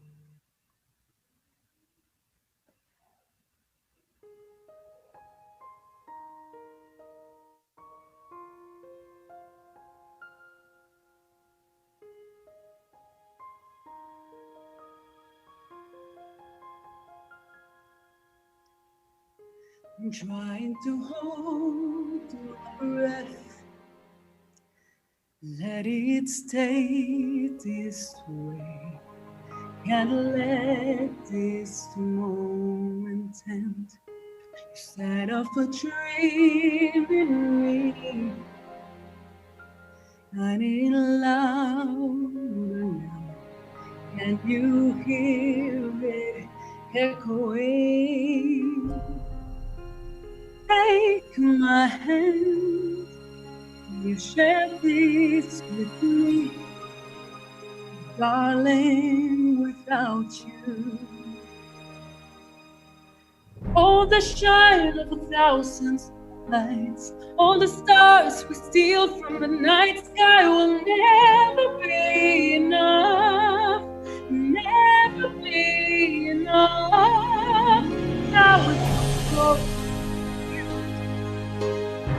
I'm trying to hold your breath, let it stay this way. Can't let this moment end. Instead of a dream in me, I need louder now. Can you hear it echoing? Take my hand, you share this with me, darling, without you. All the shine of 1,000 lights, all the stars we steal from the night sky will never be enough, never be enough. Now it's so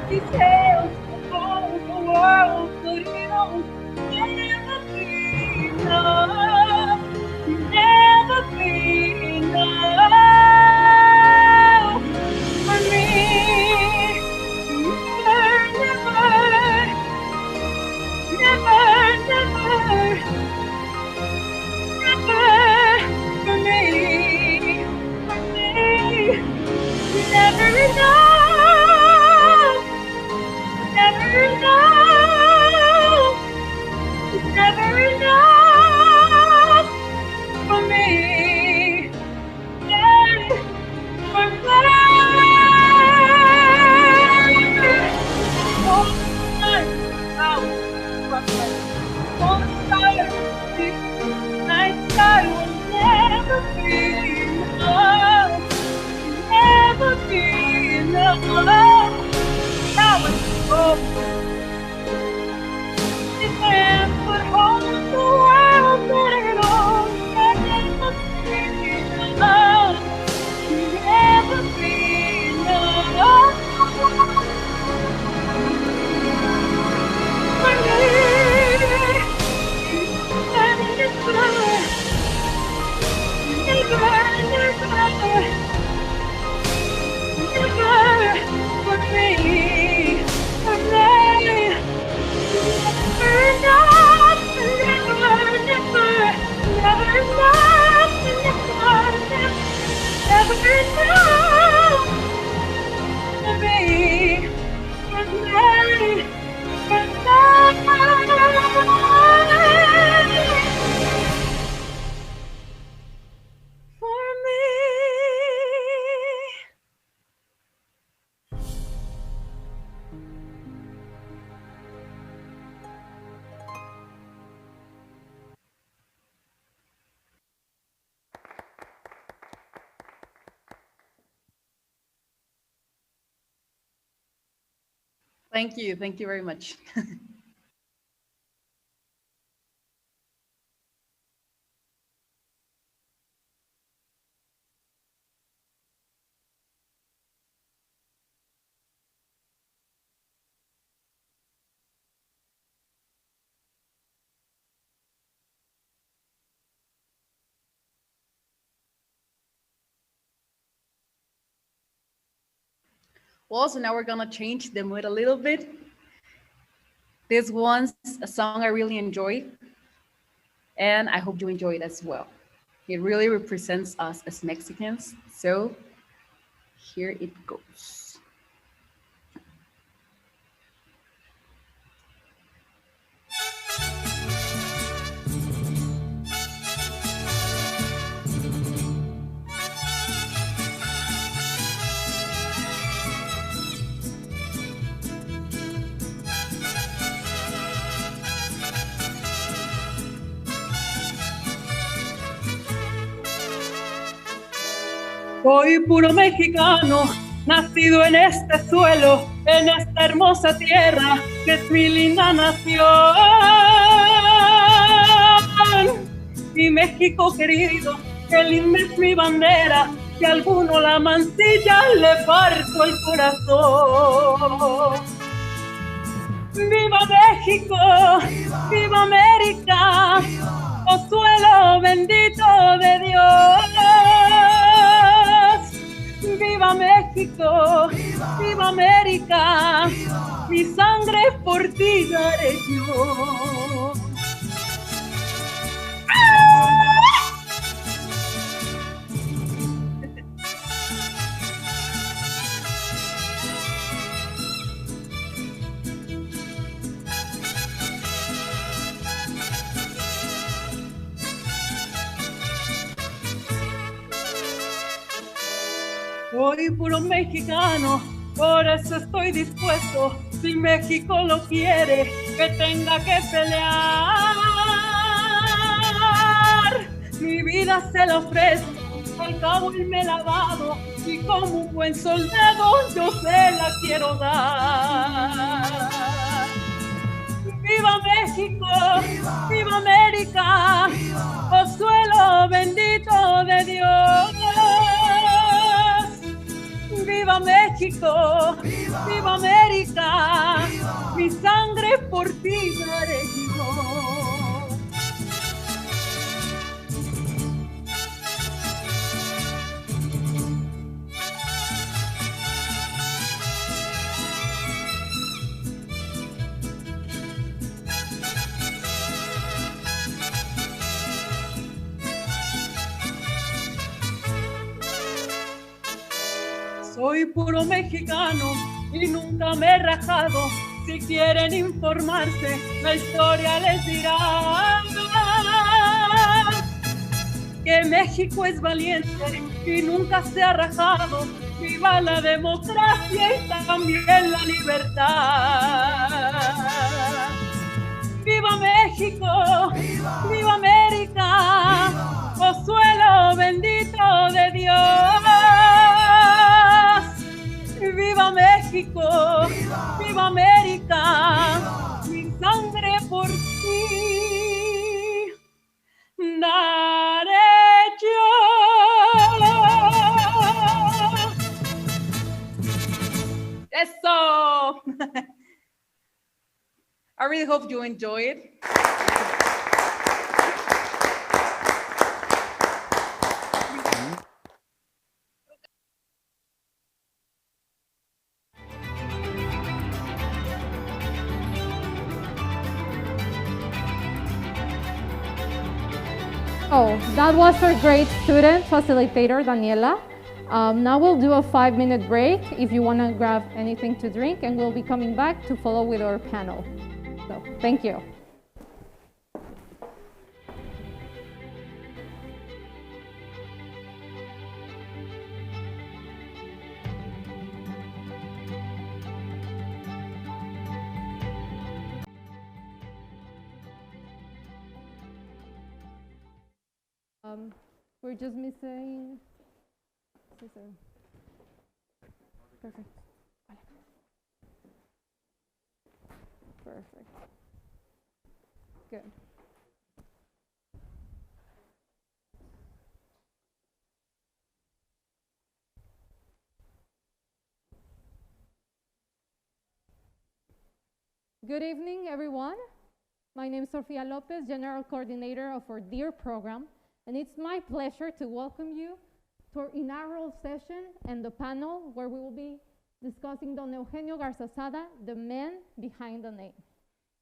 details of the world, but it'll never be enough, never be enough for me. Never, never, never, never, never for me, never enough. Never enough, never enough for me, yeah, for me. All the night out, all the stars, night sky will never be enough, never be enough. Now it's over. You can't put hold on the world, but it'll never be enough, never be enough for me. Never, never for me, for me. Never enough, never, never, never enough, never, never enough for me, for me, for me. Thank you very much. Well, so now we're gonna change the mood a little bit. This one's a song I really enjoy, and I hope you enjoy it as well. It really represents us as Mexicans, so here it goes. Soy puro mexicano, nacido en este suelo, en esta hermosa tierra que es mi linda nación. Mi México querido, qué linda es mi bandera, si alguno la mancilla le parto el corazón. ¡Viva México! ¡Viva América! ¡Oh suelo bendito de Dios! ¡Viva México! ¡Viva América! Mi sangre por ti daré yo. Soy puro mexicano, por eso estoy dispuesto, si México lo quiere, que tenga que pelear. Mi vida se la ofrezco, al cabo y me la he dado, y como un buen soldado yo se la quiero dar. ¡Viva México! ¡Viva América! ¡Oh suelo bendito de Dios! ¡Viva México! ¡Viva América! Mi sangre por ti daré yo. Soy puro mexicano y nunca me he rajado. Si quieren informarse, la historia les dirá que México es valiente y nunca se ha rajado. Viva la democracia y también la libertad. ¡Viva México! ¡Viva América! ¡Oh suelo bendito de Dios! ¡Viva México! ¡Viva América! Mi sangre por ti daré yo. ¡Eso! I really hope you enjoy it. Oh, that was our great student facilitator, Daniela. Now we'll do a 5-minute break if you want to grab anything to drink, and we'll be coming back to follow with our panel. So, thank you. We're just missing Cesar. Perfect. Perfect. Good. Good evening, everyone. My name is Sofia Lopez, General Coordinator of our DEAR program, and it's my pleasure to welcome you to our inaugural session and the panel where we will be discussing Don Eugenio Garzazada, the man behind the name.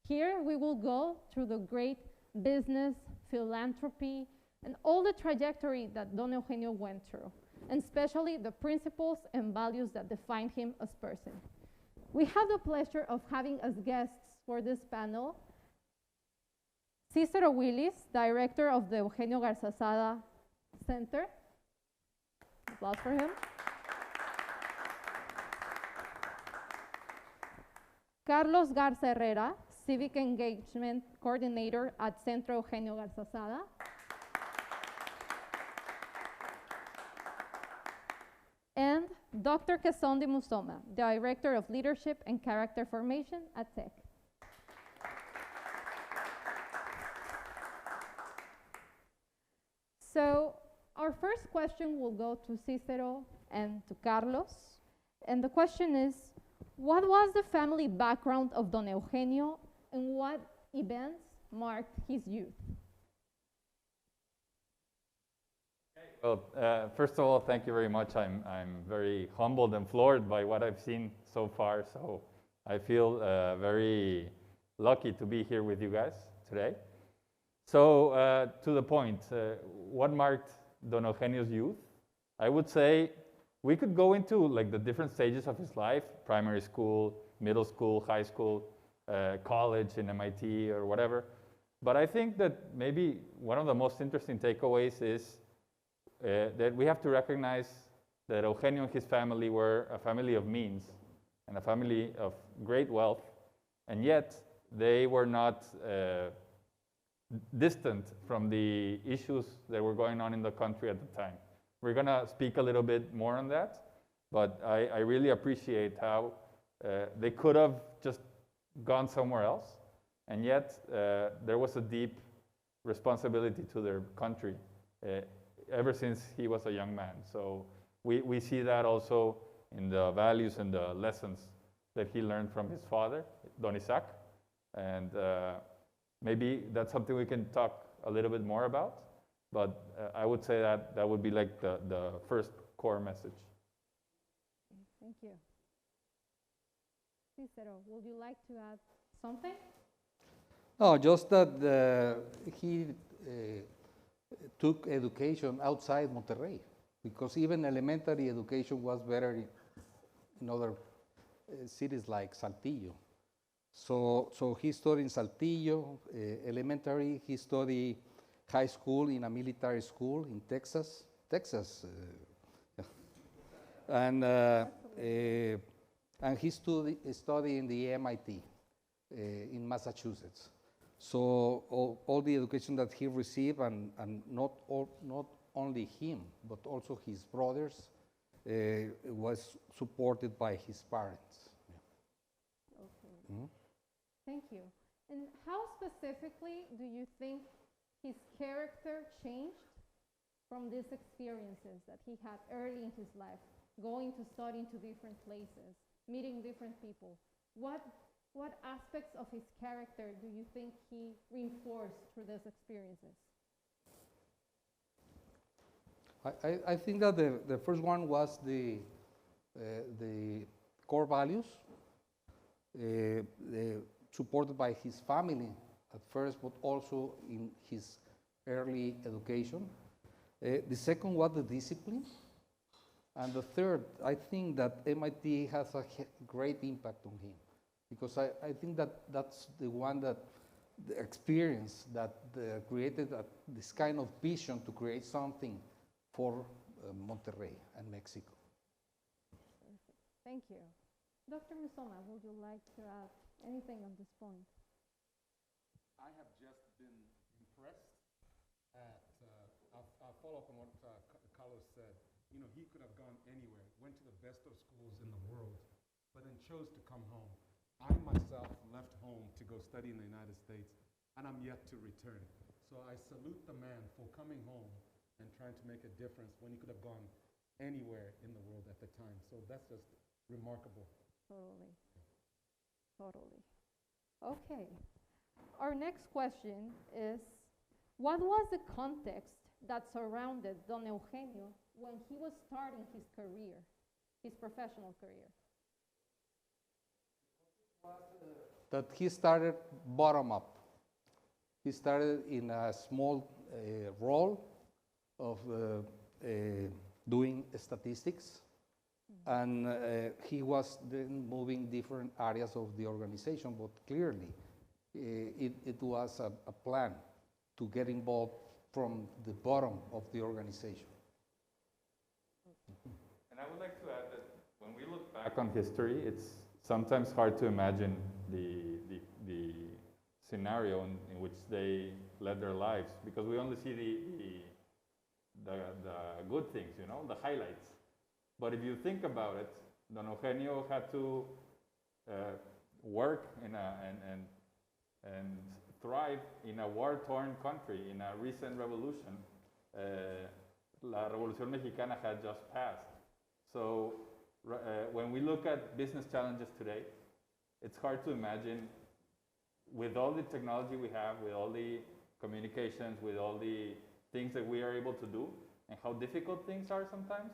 Here we will go through the great business, philanthropy, and all the trajectory that Don Eugenio went through, and especially the principles and values that define him as person. We have the pleasure of having as guests for this panel Cicero Willis, Director of the Eugenio Garzazada Center. Applause for him. Carlos Garza Herrera, Civic Engagement Coordinator at Centro Eugenio Garzazada. and Dr. Casonde Musoma, Director of Leadership and Character Formation at Sept. So our first question will go to Cicero and to Carlos. And the question is, what was the family background of Don Eugenio and what events marked his youth? Well, first of all, thank you very much. I'm very humbled and floored by what I've seen so far. So I feel very lucky to be here with you guys today. So to the point, what marked Don Eugenio's youth? I would say we could go into like the different stages of his life: primary school, middle school, high school, college in MIT or whatever. But I think that maybe one of the most interesting takeaways is that we have to recognize that Eugenio and his family were a family of means and a family of great wealth, and yet they were not distant from the issues that were going on in the country at the time. We're going to speak a little bit more on that, but I really appreciate how they could have just gone somewhere else, and yet there was a deep responsibility to their country ever since he was a young man. So we see that also in the values and the lessons that he learned from his father, Don Isaac, and maybe that's something we can talk a little bit more about, but I would say that that would be like the first core message. Thank you. Cicero, would you like to add something? No, just that he took education outside Monterrey, because even elementary education was better in other cities like Saltillo. So he studied in Saltillo, elementary. He studied high school in a military school in Texas. And he studied in the MIT in Massachusetts. So all the education that he received, and not only him, but also his brothers, was supported by his parents. Yeah. Okay. Mm-hmm. Thank you. And how specifically do you think his character changed from these experiences that he had early in his life, going to study into different places, meeting different people? What aspects of his character do you think he reinforced through those experiences? I think that the first one was the core values, supported by his family at first, but also in his early education. The second was the discipline. And the third, I think that MIT has a great impact on him, because I think that that's the one that the experience that created this kind of vision to create something for Monterrey and Mexico. Perfect. Thank you. Dr. Musoma, would you like to add anything on this point? I have just been impressed at, I'll follow up on what Carlos said. You know, he could have gone anywhere, went to the best of schools in the world, but then chose to come home. I myself left home to go study in the United States, and I'm yet to return. So I salute the man for coming home and trying to make a difference when he could have gone anywhere in the world at the time. So that's just remarkable. Totally. Totally. Okay. Our next question is, what was the context that surrounded Don Eugenio when he was starting his career, his professional career? That he started bottom up. He started in a small role of doing statistics, and he was then moving different areas of the organization, but clearly it was a plan to get involved from the bottom of the organization. And I would like to add that when we look back on history, it's sometimes hard to imagine the scenario in which they led their lives, because we only see the good things, you know, the highlights. But if you think about it, Don Eugenio had to work and thrive in a war-torn country, in a recent revolution. La Revolución Mexicana had just passed. So when we look at business challenges today, it's hard to imagine, with all the technology we have, with all the communications, with all the things that we are able to do, and how difficult things are sometimes.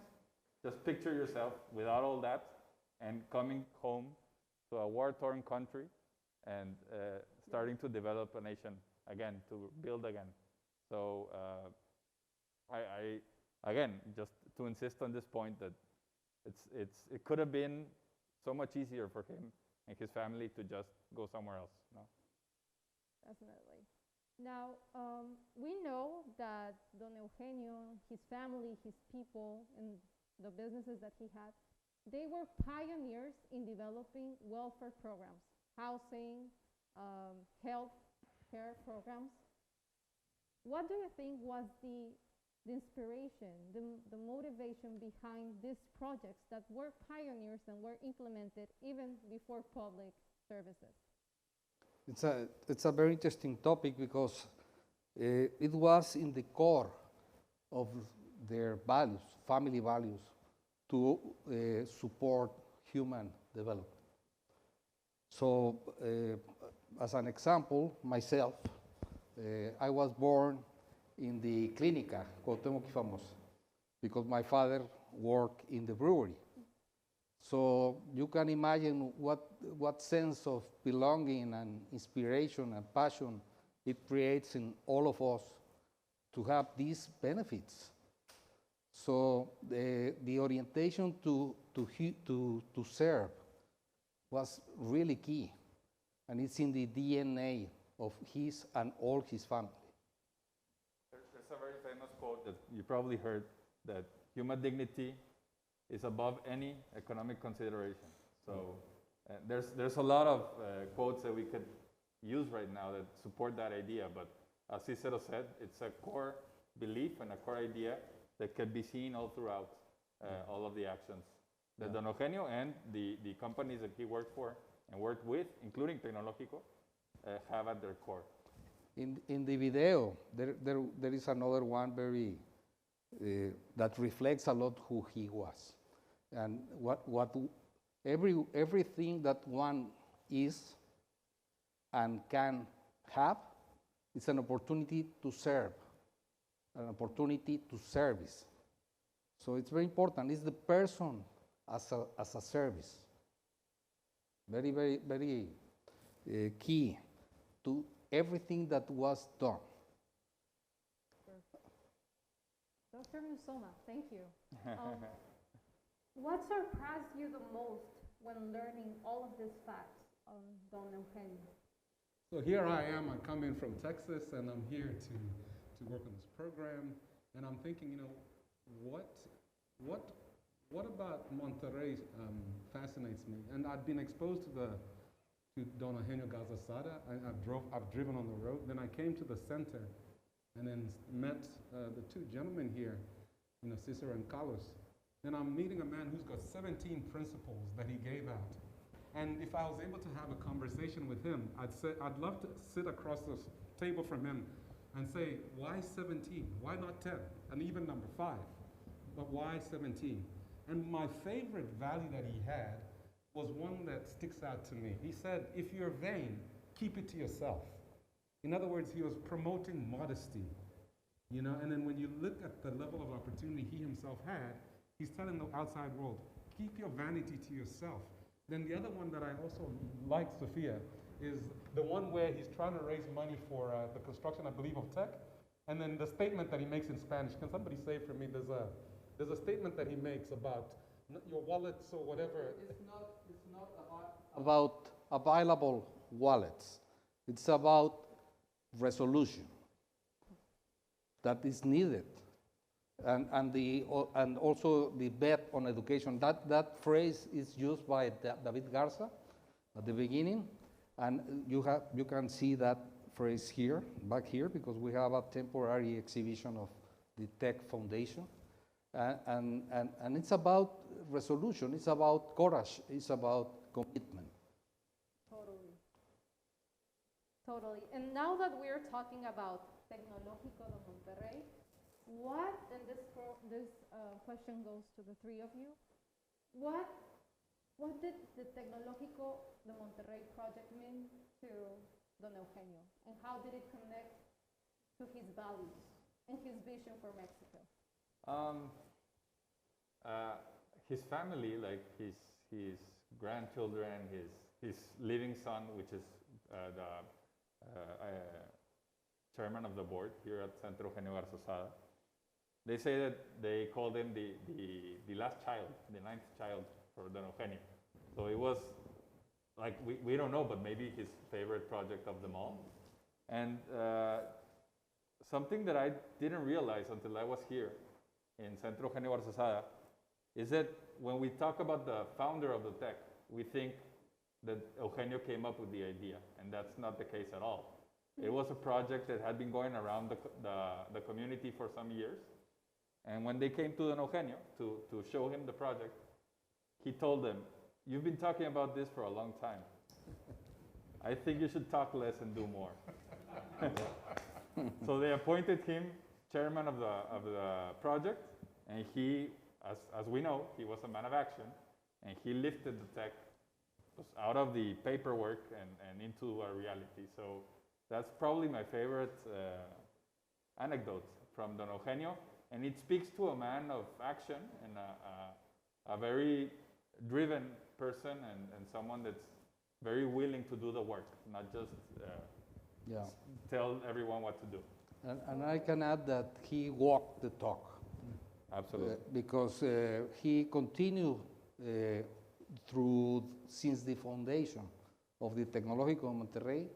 Just picture yourself without all that and coming home to a war-torn country and starting to develop a nation again, to build again. So I again, just to insist on this point that it could have been so much easier for him and his family to just go somewhere else. No? Definitely. Now, we know that Don Eugenio, his family, his people, and the businesses that he had, they were pioneers in developing welfare programs, housing, health care programs. What do you think was the inspiration, the motivation behind these projects that were pioneers and were implemented even before public services? It's a very interesting topic because it was in the core of their values, family values, to support human development. So, as an example, myself, I was born in the Clínica Cuauhtémoc y Famosa because my father worked in the brewery. So you can imagine what sense of belonging and inspiration and passion it creates in all of us to have these benefits. So the orientation to serve was really key, and it's in the DNA of his and all his family. There's a very famous quote that you probably heard, that human dignity is above any economic consideration. So there's a lot of quotes that we could use right now that support that idea, but as Cicero said, it's a core belief and a core idea that can be seen all throughout all of the actions that Don Eugenio and the companies that he worked for and worked with, including Tecnológico, have at their core. In the video, there is another one very that reflects a lot who he was, and everything that one is and can have is an opportunity to serve, an opportunity to service. So it's very important. It's the person as a service. Very, very, very key to everything that was done. Dr. Musoma, thank you. What surprised you the most when learning all of these facts on Don Eugenio? So here I am, I come in from Texas, and I'm here to work on this program, and I'm thinking, what about Monterrey fascinates me? And I've been exposed to Don Eugenio Garzazada. I've driven on the road. Then I came to the center, and then met the two gentlemen here, Cicero and Carlos. Then I'm meeting a man who's got 17 principles that he gave out. And if I was able to have a conversation with him, I'd love to sit across the table from him and say, why 17? Why not 10? And even number 5. But why 17? And my favorite value that he had was one that sticks out to me. He said, if you're vain, keep it to yourself. In other words, he was promoting modesty. And then when you look at the level of opportunity he himself had, he's telling the outside world, keep your vanity to yourself. Then the other one that I also like, Sophia, is the one where he's trying to raise money for the construction, I believe, of tech. And then the statement that he makes in Spanish. Can somebody say for me, there's a statement that he makes about your wallets or whatever. It's not about available wallets. It's about resolution that is needed. And also the bet on education. That phrase is used by David Garza at the beginning, and you can see that phrase here, back here, because we have a temporary exhibition of the Tech Foundation, and it's about resolution. It's about courage. It's about commitment. Totally. Totally. And now that we're talking about Tecnológico de Monterrey, what, and this question goes to the three of you, what did the Tecnológico de Monterrey project mean to Don Eugenio? And how did it connect to his values and his vision for Mexico? His family, like his grandchildren, his living son, which is the chairman of the board here at Centro Eugenio Garzazada, they say that they called him the last child, the ninth child for Don Eugenio. So it was like, we don't know, but maybe his favorite project of them all. And something that I didn't realize until I was here in Centro Eugenio Garzazada is that when we talk about the founder of the tech, we think that Eugenio came up with the idea, and that's not the case at all. It was a project that had been going around the community for some years. And when they came to Don Eugenio to show him the project, he told them, "You've been talking about this for a long time. I think you should talk less and do more." So they appointed him chairman of the project, and he, as we know, he was a man of action, and he lifted the tech out of the paperwork and into a reality. So that's probably my favorite anecdote from Don Eugenio, and it speaks to a man of action and a very driven person and someone that's very willing to do the work, not just tell everyone what to do. And I can add that he walked the talk. Absolutely. Because he continued since the foundation of the Tecnológico de Monterrey,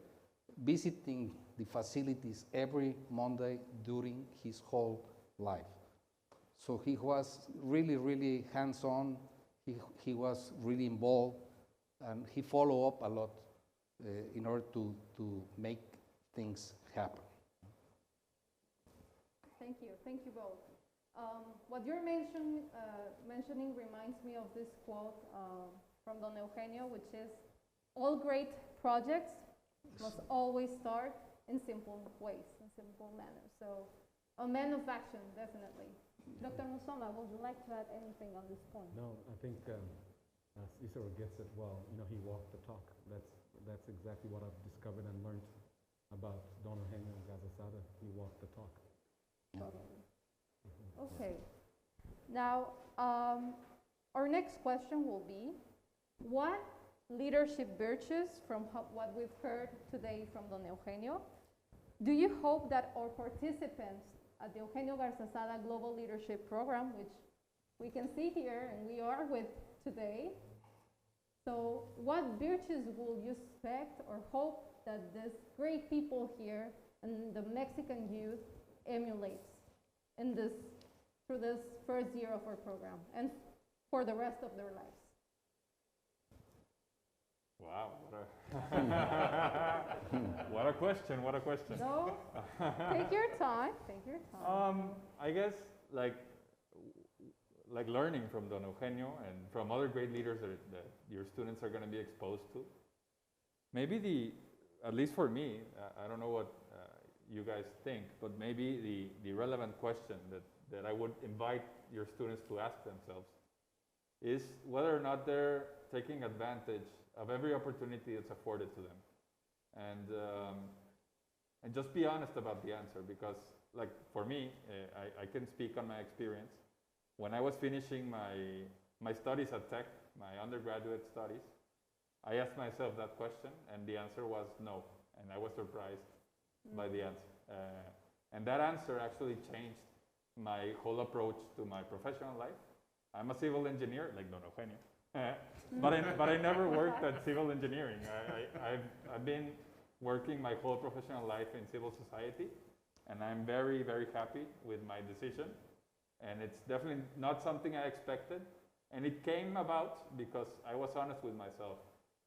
visiting the facilities every Monday during his whole life. So he was really, really hands-on. He was really involved, and he followed up a lot in order to make things happen. Thank you both. What you're mentioning reminds me of this quote from Don Eugenio, which is, "All great projects must always start in simple ways, in simple manners." So, a man of action, definitely. Dr. Musoma, would you like to add anything on this point? No, I think Cicero gets it well. You know, he walked the talk. That's exactly what I've discovered and learned about Don Eugenio Garzazada. He walked the talk. Totally. Okay. Now, our next question will be, what leadership virtues from what we've heard today from Don Eugenio do you hope that our participants at the Eugenio Garzazada Global Leadership Program, which we can see here and we are with today, so what virtues will you expect or hope that this great people here and the Mexican youth emulates through this first year of our program and for the rest of their lives? Wow, what a question, what a question. No, take your time, I guess like learning from Don Eugenio and from other great leaders that your students are going to be exposed to. Maybe at least for me, I don't know what you guys think, but maybe the relevant question that I would invite your students to ask themselves is whether or not they're taking advantage of every opportunity that's afforded to them. And just be honest about the answer, because like for me, I can speak on my experience. When I was finishing my studies at Tech, my undergraduate studies, I asked myself that question and the answer was no, and I was surprised by the answer. And that answer actually changed my whole approach to my professional life. I'm a civil engineer, like Don Eugenio, but I never worked at civil engineering. I've been working my whole professional life in civil society, and I'm very, very happy with my decision. And it's definitely not something I expected. And it came about because I was honest with myself,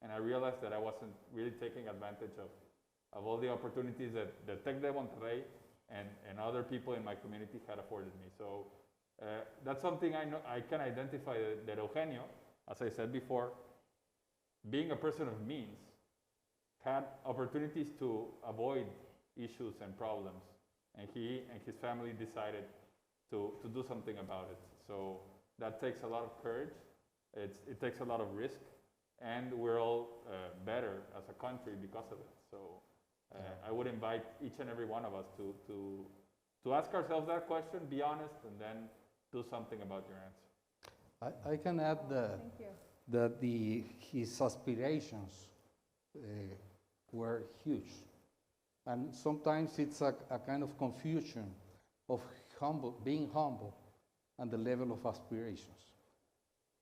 and I realized that I wasn't really taking advantage of all the opportunities that the Tec de Monterrey and other people in my community had afforded me. So That's something I know I can identify that Eugenio, as I said before, being a person of means, had opportunities to avoid issues and problems, and he and his family decided to do something about it. So that takes a lot of courage, it takes a lot of risk, and we're all better as a country because of it. So I would invite each and every one of us to ask ourselves that question, be honest, and then do something about your answer. I can add that his aspirations were huge. And sometimes it's a kind of confusion of being humble and the level of aspirations.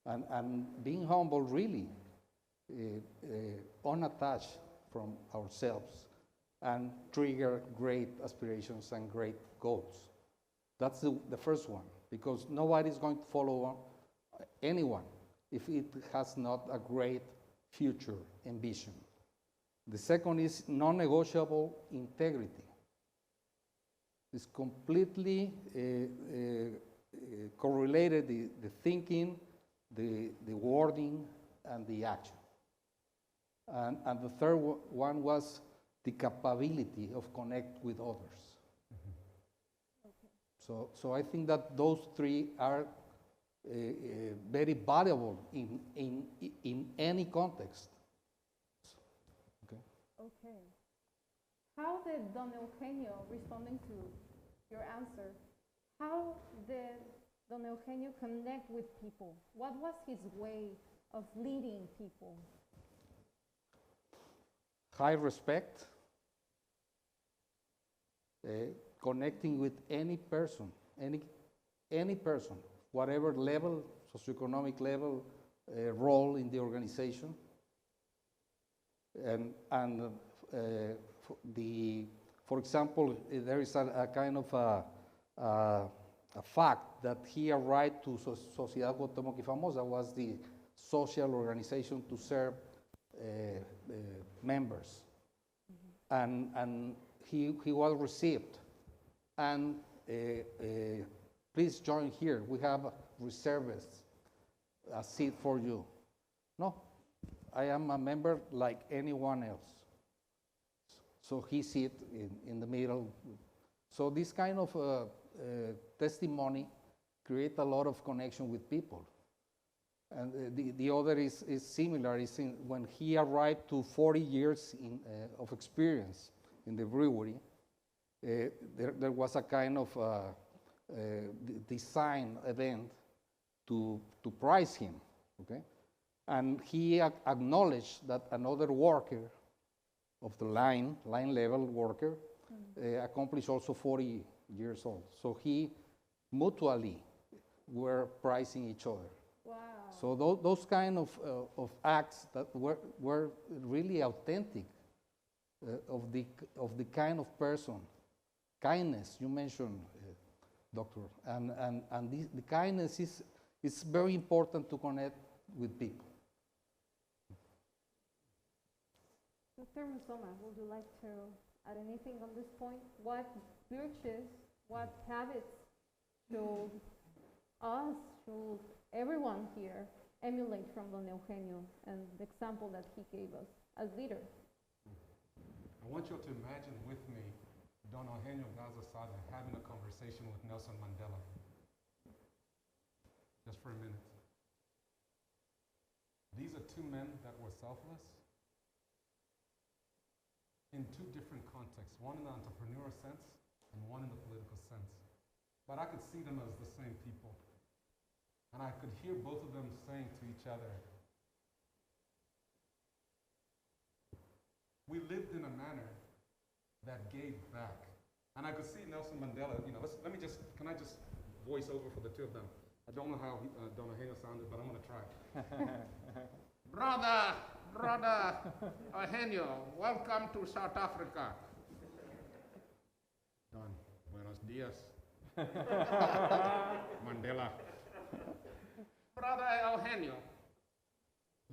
And being humble really unattached from ourselves and trigger great aspirations and great goals. That's the first one, because nobody's going to follow anyone if it has not a great future ambition. The second is non-negotiable integrity. It's completely correlated, the thinking, the wording, and the action. And the third one was the capability of connect with others. So I think that those three are very valuable in any context. Okay. How did Don Eugenio, responding to your answer, how did Don Eugenio connect with people? What was his way of leading people? High respect, connecting with any person, any person, whatever level, socioeconomic level, role in the organization. For example, there is a kind of a fact that he arrived to Sociedad Cuauhtémoc y Famosa, was the social organization to serve members. And he was received. And please join here. We have reserved a seat for you. No, I am a member like anyone else. So he sit in the middle. So this kind of testimony create a lot of connection with people. And the other is similar. Is when he arrived to 40 years of experience in the brewery, there was a kind of design event to prize him, okay? And he acknowledged that another worker of the line level worker, accomplished also 40 years old. So he mutually were prizing each other. Wow. So those kind of acts that were really authentic of the kind of person, kindness you mentioned, Doctor, and the kindness is very important to connect with people. Dr. Musoma, would you like to add anything on this point? What virtues, what habits should us, should everyone here emulate from Don Eugenio and the example that he gave us as leader? I want you to imagine with me Don Eugenio Gaza-Sada having a conversation with Nelson Mandela. Just for a minute. These are two men that were selfless in two different contexts, one in the entrepreneurial sense and one in the political sense. But I could see them as the same people. And I could hear both of them saying to each other, we lived in a manner that gave back. And I could see Nelson Mandela, can I just voice over for the two of them? I don't know how Don Eugenio sounded, but I'm gonna try. Brother Eugenio, welcome to South Africa. Don, buenos dias. Mandela. Brother Eugenio,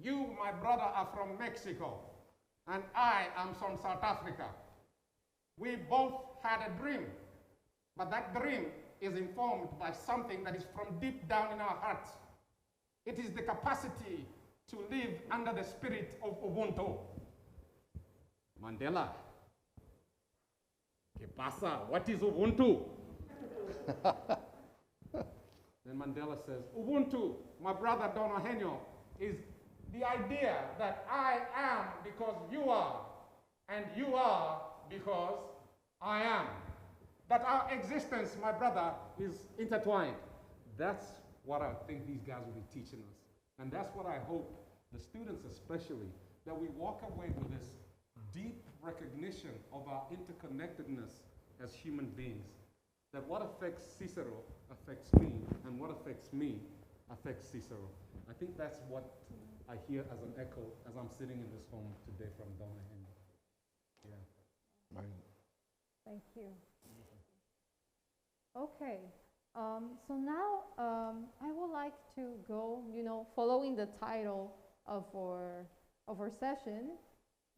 you, my brother, are from Mexico, and I am from South Africa. We both had a dream, but that dream is informed by something that is from deep down in our hearts. It is the capacity to live under the spirit of Ubuntu. Mandela, ¿qué pasa? What is Ubuntu? Then Mandela says, Ubuntu, my brother Don Eugenio, is the idea that I am because you are, and you are because I am. That our existence, my brother, is intertwined. That's what I think these guys will be teaching us. And that's what I hope, the students especially, that we walk away with this deep recognition of our interconnectedness as human beings. That what affects Cicero affects me, and what affects me affects Cicero. I think that's what I hear as an echo as I'm sitting in this home today from Don Eugenio. Yeah. Right. Thank you. Okay, so now I would like to go, following the title of our session,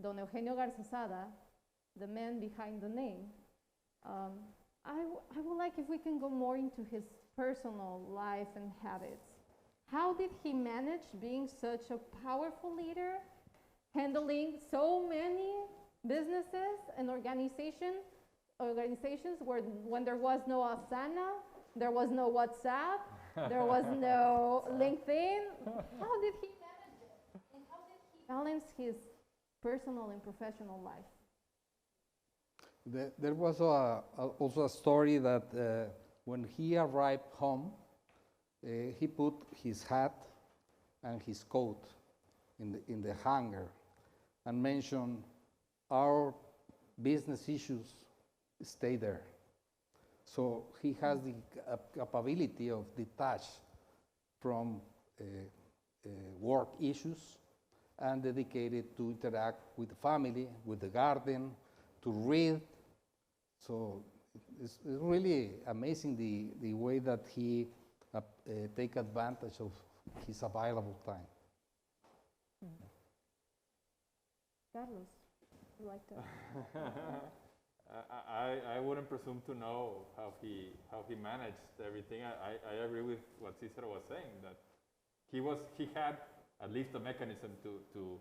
Don Eugenio Garzazada, the man behind the name. I would like if we can go more into his personal life and habits. How did he manage being such a powerful leader, handling so many businesses and organizations when there was no Asana, there was no WhatsApp, there was no LinkedIn? How did he manage it? And how did he balance his personal and professional life? There was also a story that when he arrived home, he put his hat and his coat in the hanger and mentioned, our business issues stay there. So he has the capability of detach from work issues and dedicated to interact with the family, with the garden, to read. So it's really amazing the way that he take advantage of his available time. Carlos, would you like to? I wouldn't presume to know how he managed everything. I agree with what Cicero was saying, that he had at least a mechanism to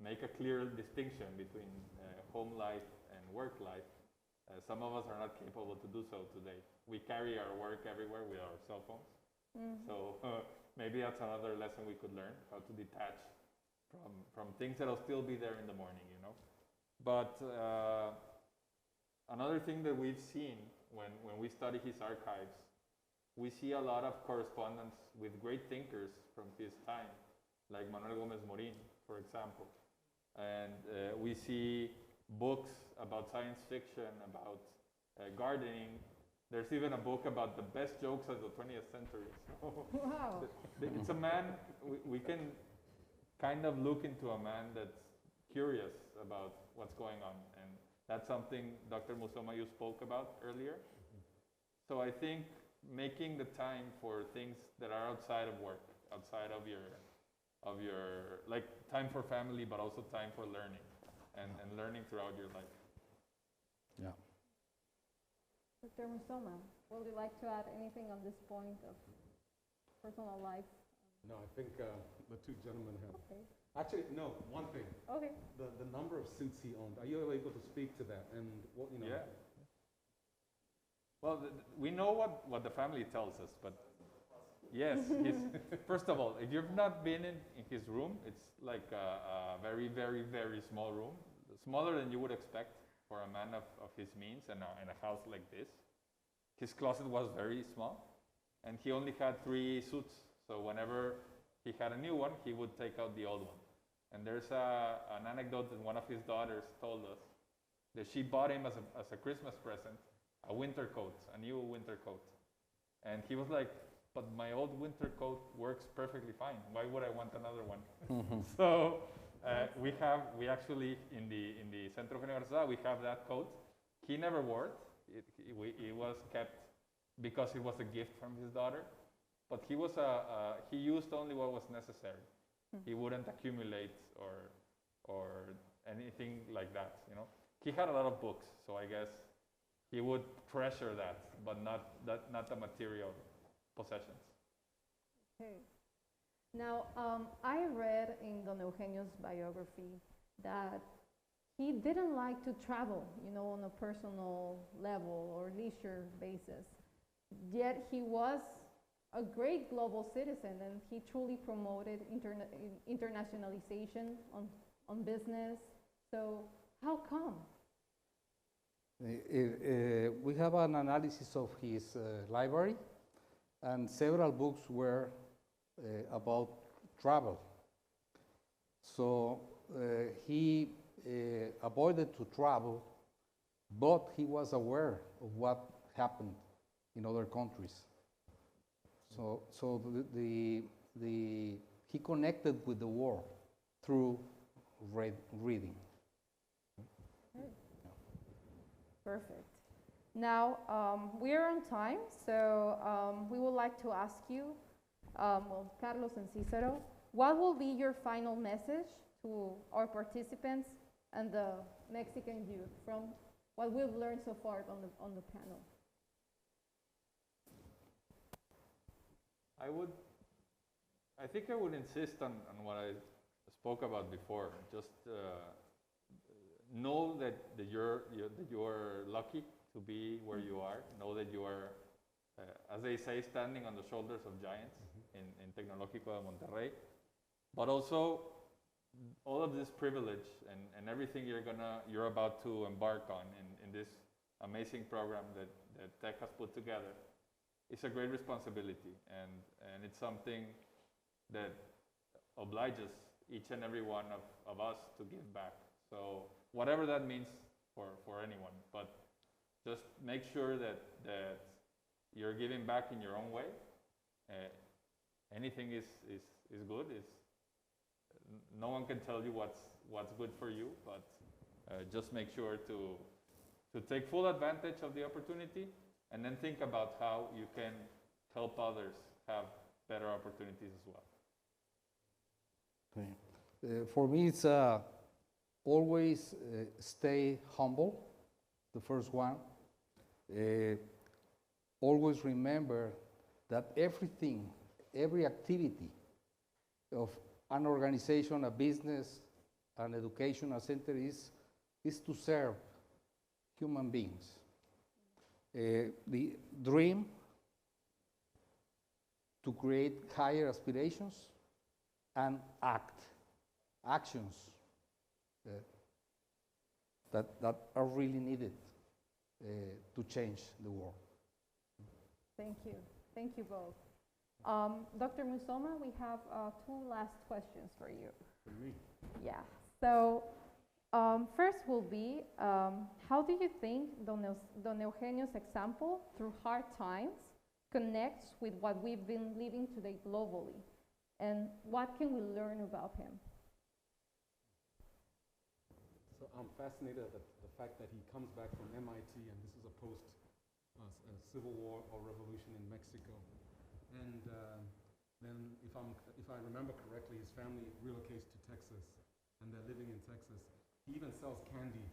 make a clear distinction between home life and work life. Some of us are not capable to do so today. We carry our work everywhere with our cell phones. Mm-hmm. So maybe that's another lesson we could learn, how to detach from things that'll still be there in the morning, But another thing that we've seen when we study his archives, we see a lot of correspondence with great thinkers from his time, like Manuel Gómez Morín, for example. And we see books about science fiction, about gardening. There's even a book about the best jokes of the 20th century. So wow. It's a man, we can kind of look into a man that's curious about what's going on. And that's something, Dr. Musoma, you spoke about earlier. So I think making the time for things that are outside of work, outside of your like time for family, but also time for learning and learning throughout your life. Yeah. Dr. Musoma, would you like to add anything on this point of personal life? No, I think the two gentlemen have. Okay. Actually, no, one thing. Okay. The number of suits he owned. Are you able to speak to that? And what, Yeah. Well, we know what the family tells us, but yes, first of all, if you've not been in his room, it's like a very, very, very small room, smaller than you would expect for a man of his means and in a house like this. His closet was very small, and he only had 3 suits. So whenever he had a new one, he would take out the old one. And there's an anecdote that one of his daughters told us that she bought him as a Christmas present a winter coat, a new winter coat. And he was like, but my old winter coat works perfectly fine. Why would I want another one? Mm-hmm. So we actually, in the Centro Eugenio Garzazada, we have that coat. He never wore it. It was kept because it was a gift from his daughter. But he used only what was necessary. He wouldn't accumulate or anything like that, He had a lot of books, so I guess he would treasure that, but not the material possessions. Okay. Now, I read in Don Eugenio's biography that he didn't like to travel, you know, on a personal level or leisure basis. Yet he was a great global citizen, and he truly promoted internationalization on business. So how come? We have an analysis of his library, and several books were about travel. So he avoided to travel, but he was aware of what happened in other countries. So he connected with the world through reading. Perfect. Now, we are on time, so we would like to ask you, well, Carlos and Cicero, what will be your final message to our participants and the Mexican youth from what we've learned so far on the panel? I think I would insist on what I spoke about before. Just know that you're lucky to be where you are. Know that you are, as they say, standing on the shoulders of giants in Tecnológico de Monterrey. But also, all of this privilege and everything you're about to embark on in this amazing program that Tech has put together, it's a great responsibility, and it's something that obliges each and every one of us to give back. So whatever that means for anyone, but just make sure that you're giving back in your own way. Anything is good. No one can tell you what's good for you, but just make sure to take full advantage of the opportunity, and then think about how you can help others have better opportunities as well. Okay. For me, it's always stay humble, the first one. Always remember that every activity of an organization, a business, an educational center is to serve human beings. The dream to create higher aspirations and actions that are really needed to change the world. Thank you. Thank you both. Dr. Musoma, we have two last questions for you. For me? Yeah. So first will be, how do you think Don Eugenio's example through hard times connects with what we've been living today globally? And what can we learn about him? So I'm fascinated at the fact that he comes back from MIT, and this is a post-Civil War or revolution in Mexico. And then, if I remember correctly, his family relocates to Texas, and they're living in Texas. He even sells candy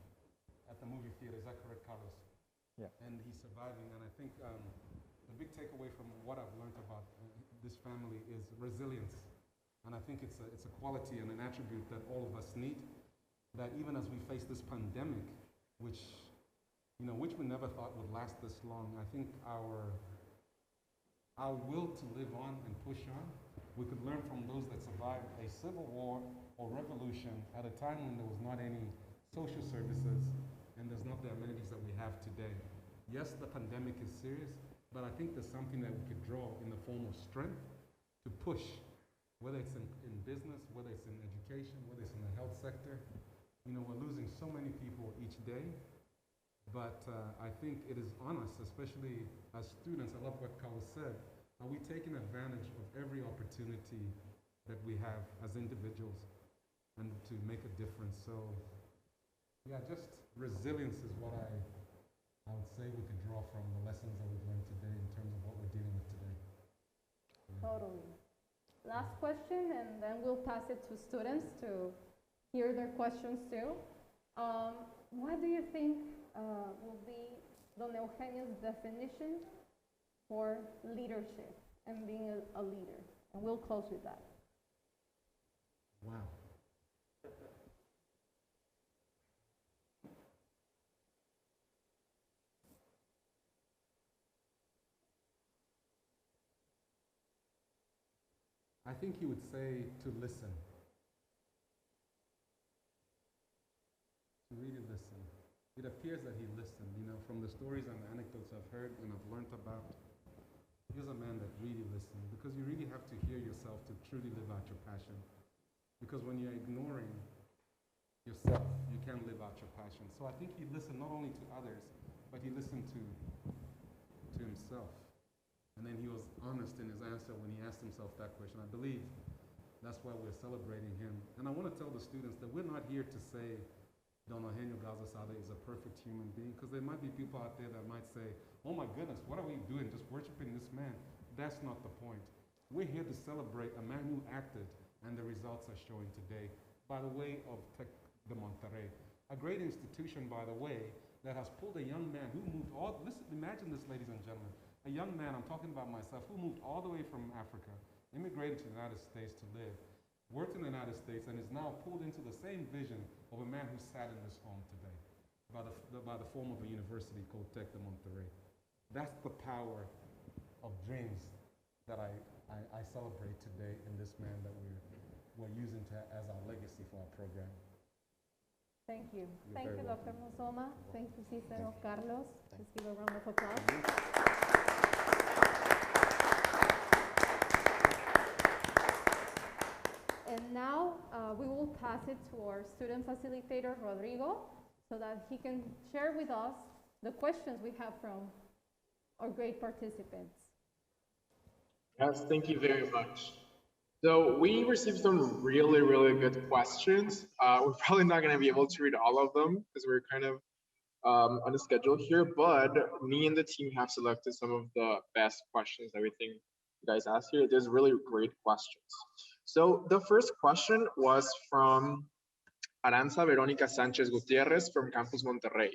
at the movie theater. Is that correct, Carlos? Yeah. And he's surviving. And I think the big takeaway from what I've learned about this family is resilience. And I think it's a quality and an attribute that all of us need. That even as we face this pandemic, which we never thought would last this long, I think our will to live on and push on, we could learn from those that survived a civil war or revolution at a time when there was not any social services and there's not the amenities that we have today. Yes, the pandemic is serious, but I think there's something that we could draw in the form of strength to push, whether it's in business, whether it's in education, whether it's in the health sector. We're losing so many people each day, but I think it is on us, especially as students. I love what Carlos said. Are we taking advantage of every opportunity that we have as individuals and to make a difference? So, yeah, just resilience is what I would say we could draw from the lessons that we've learned today in terms of what we're dealing with today. Yeah. Totally. Last question, and then we'll pass it to students to hear their questions too. What do you think will be Don Eugenio's definition for leadership and being a leader. And we'll close with that. Wow. I think he would say to listen. To really listen. It appears that he listened, you know, from the stories and anecdotes I've heard and I've learned about. He was a man that really listened, because you really have to hear yourself to truly live out your passion. Because when you're ignoring yourself, you can't live out your passion. So I think he listened not only to others, but he listened to himself. And then he was honest in his answer when he asked himself that question. I believe that's why we're celebrating him. And I want to tell the students that we're not here to say Don Eugenio Garzazada is a perfect human being, because there might be people out there that might say, oh my goodness, what are we doing, just worshiping this man? That's not the point. We're here to celebrate a man who acted, and the results are showing today by the way of Tec de Monterrey, a great institution, by the way, that has pulled a young man who moved all, listen, imagine this, ladies and gentlemen, a young man, I'm talking about myself, who moved all the way from Africa, immigrated to the United States to live, worked in the United States, and is now pulled into the same vision of a man who sat in this home today by the form of a university called Tec de Monterrey. That's the power of dreams that I celebrate today in this man that we're using as our legacy for our program. Thank you. You're Thank you, very Dr. Musoma. Thank you, Cicero. Carlos. Let's give a round of applause. And now we will pass it to our student facilitator, Rodrigo, so that he can share with us the questions we have from our great participants. Yes, thank you very much. So we received some really, really good questions. We're probably not going to be able to read all of them because we're kind of on a schedule here, but me and the team have selected some of the best questions that we think you guys asked here. There's really great questions. So the first question was from Aranza Verónica Sánchez Gutiérrez from Campus Monterrey.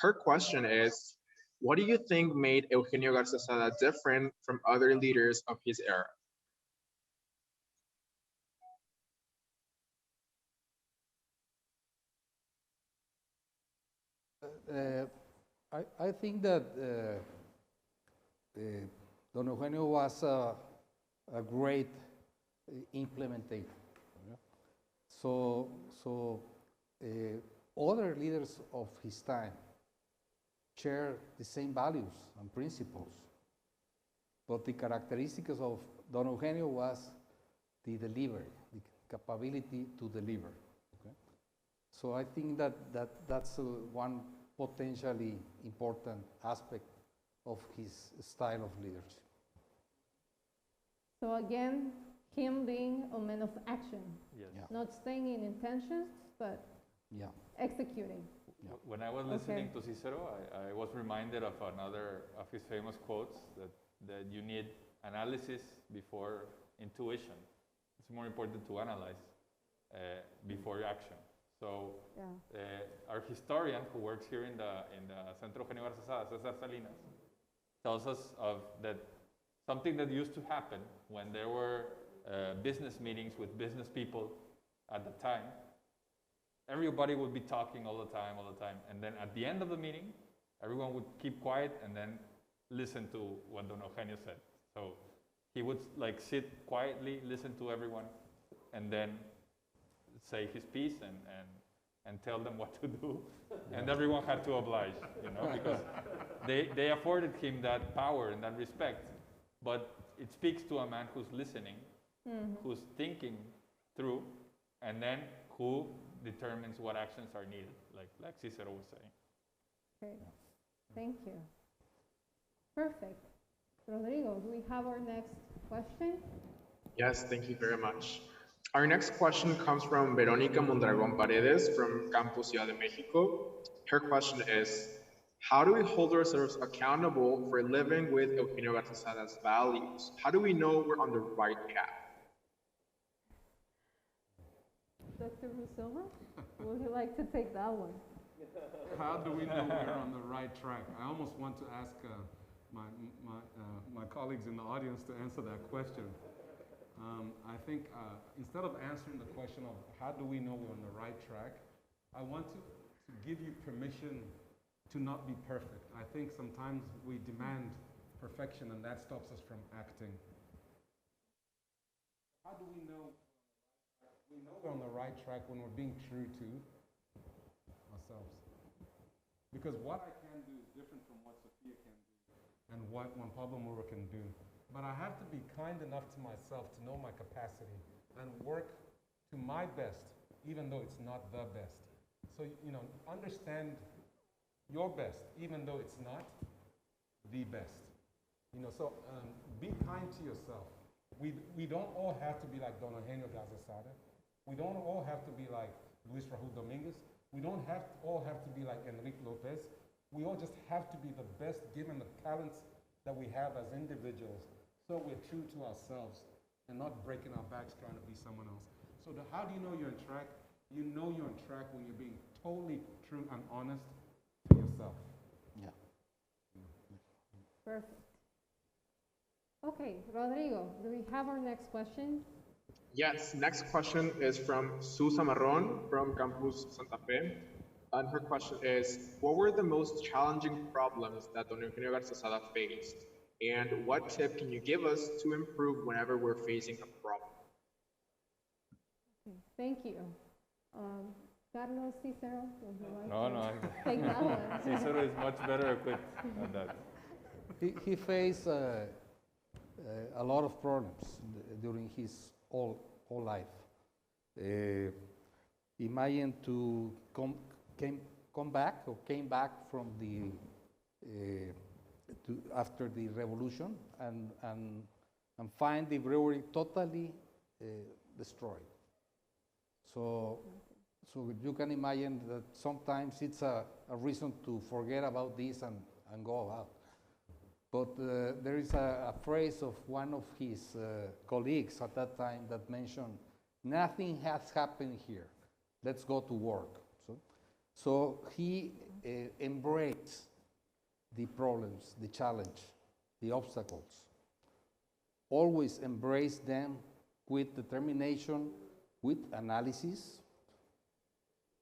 Her question is, what do you think made Eugenio Garzazada different from other leaders of his era? I think that Don Eugenio was a great implementator. So other leaders of his time share the same values and principles, but the characteristics of Don Eugenio was the delivery, the capability to deliver. Okay? So I think that's one potentially important aspect of his style of leadership. So again, him being a man of action, Yes. Yeah. not staying in intentions, but executing. Yeah. When I was listening to Cicero, I was reminded of another of his famous quotes that you need analysis before intuition. It's more important to analyze before action. So our historian who works here in the Centro Eugenio Garzazada, Cesar Salinas, tells us of that something that used to happen when there were business meetings with business people at the time. Everybody would be talking all the time, and then at the end of the meeting, everyone would keep quiet and then listen to what Don Eugenio said. So he would like sit quietly, listen to everyone, and then say his piece and tell them what to do, and everyone had to oblige, you know, because they afforded him that power and that respect. But it speaks to a man who's listening, who's thinking through, and then who determines what actions are needed, like Cicero was saying. Okay, thank you. Perfect. Rodrigo, do we have our next question? Yes, thank you very much. Our next question comes from Verónica Mondragón Paredes from Campus Ciudad de Mexico. Her question is, how do we hold ourselves accountable for living with Eugenio Garzazada's values? How do we know we're on the right path? Dr. Musoma, would you like to take that one? How do we know we're on the right track? I almost want to ask my colleagues in the audience to answer that question. I think instead of answering the question of how do we know we're on the right track, I want to give you permission to not be perfect. I think sometimes we demand perfection and that stops us from acting. How do we know we know we're on the right track when we're being true to ourselves? Because what I can do is different from what Sophia can do and what Juan Pablo Muro can do. But I have to be kind enough to myself to know my capacity and work to my best, even though it's not the best. So, understand your best, even though it's not the best. So be kind to yourself. We don't all have to be like Don Eugenio Garzazada. We don't all have to be like Luis Raúl Dominguez. We don't all have to be like Enrique Lopez. We all just have to be the best given the talents that we have as individuals, so we're true to ourselves and not breaking our backs trying to be someone else. So how do you know you're on track? You know you're on track when you're being totally true and honest to yourself. Yeah. Perfect. Okay, Rodrigo, do we have our next question? Yes, next question is from Susa Marron from Campus Santa Fe. And her question is, what were the most challenging problems that Don Eugenio Garzazada faced? And what tip can you give us to improve whenever we're facing a problem? Okay, thank you. Carlos, Cicero, would you like No, to take that one? Cicero is much better equipped at that. He faced a lot of problems during his whole life. Imagine to came back from the after the revolution and find the brewery totally destroyed. So you can imagine that sometimes it's a reason to forget about this and go about. But there is a phrase of one of his colleagues at that time that mentioned, "Nothing has happened here. Let's go to work." So he embraced the problems, the challenge, the obstacles. Always embrace them with determination, with analysis,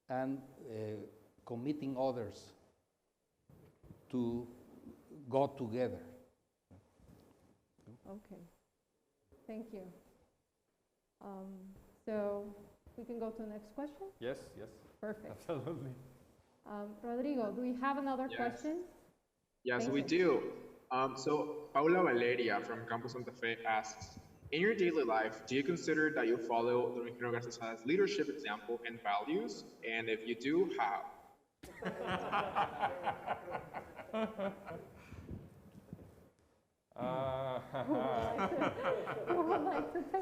and committing others to go together. Okay, thank you. So we can go to the next question? Yes. Perfect. Absolutely. Rodrigo, do we have another question? Yes, we do. So Paula Valeria from Campus Santa Fe asks, in your daily life, do you consider that you follow Don Eugenio Garzazada's leadership example and values? And if you do, how?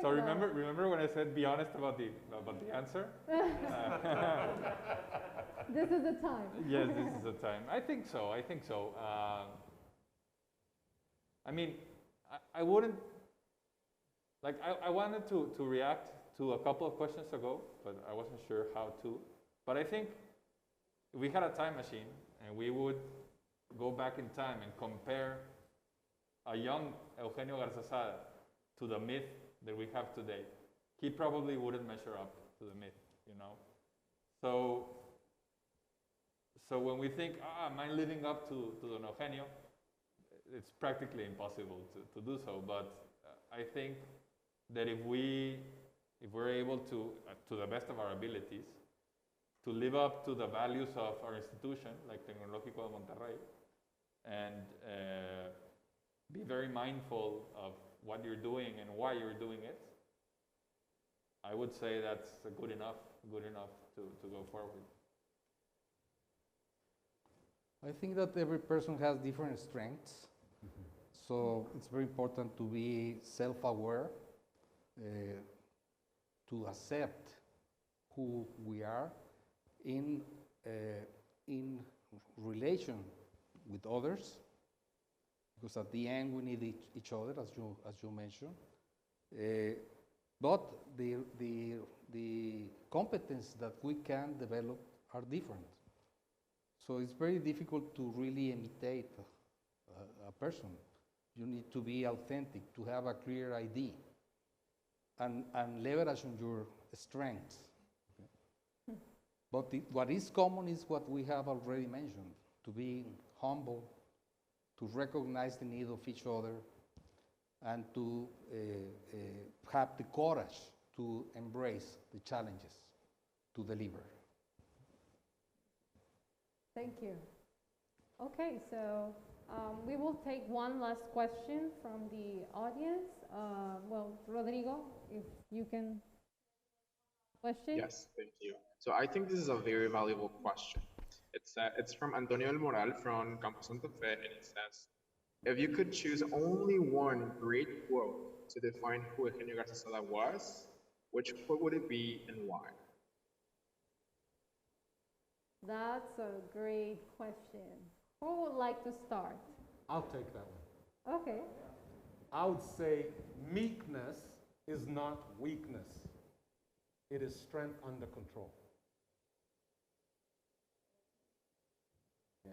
So remember when I said be honest about the answer? This is the time. Yes, this is the time. I think so. I mean, I wouldn't, like, I wanted to react to a couple of questions ago, but I wasn't sure how to. But I think if we had a time machine and we would go back in time and compare a young Eugenio Garzazada to the myth that we have today, he probably wouldn't measure up to the myth, So when we think, am I living up to Don Eugenio? It's practically impossible to do so. But I think that if we're able to the best of our abilities, to live up to the values of our institution, like Tecnológico de Monterrey, and be very mindful of what you're doing and why you're doing it, I would say that's good enough to go forward. I think that every person has different strengths, so it's very important to be self-aware, to accept who we are in relation with others, because at the end we need each other, as you mentioned. But the competence that we can develop are different. So it's very difficult to really imitate a person. You need to be authentic, to have a clear ID, and leverage on your strengths. Okay? But what is common is what we have already mentioned, to be humble, to recognize the need of each other, and to have the courage to embrace the challenges to deliver. Thank you. Okay, so we will take one last question from the audience. Well, Rodrigo, if you can question. Yes, thank you. So I think this is a very valuable question. It's from Antonio El Moral from Campus Santa Fe, and it says, if you could choose only one great quote to define who Eugenio Garza was, which quote would it be and why? That's a great question. Who would like to start? I'll take that one. Okay. I would say meekness is not weakness. It is strength under control. Yeah.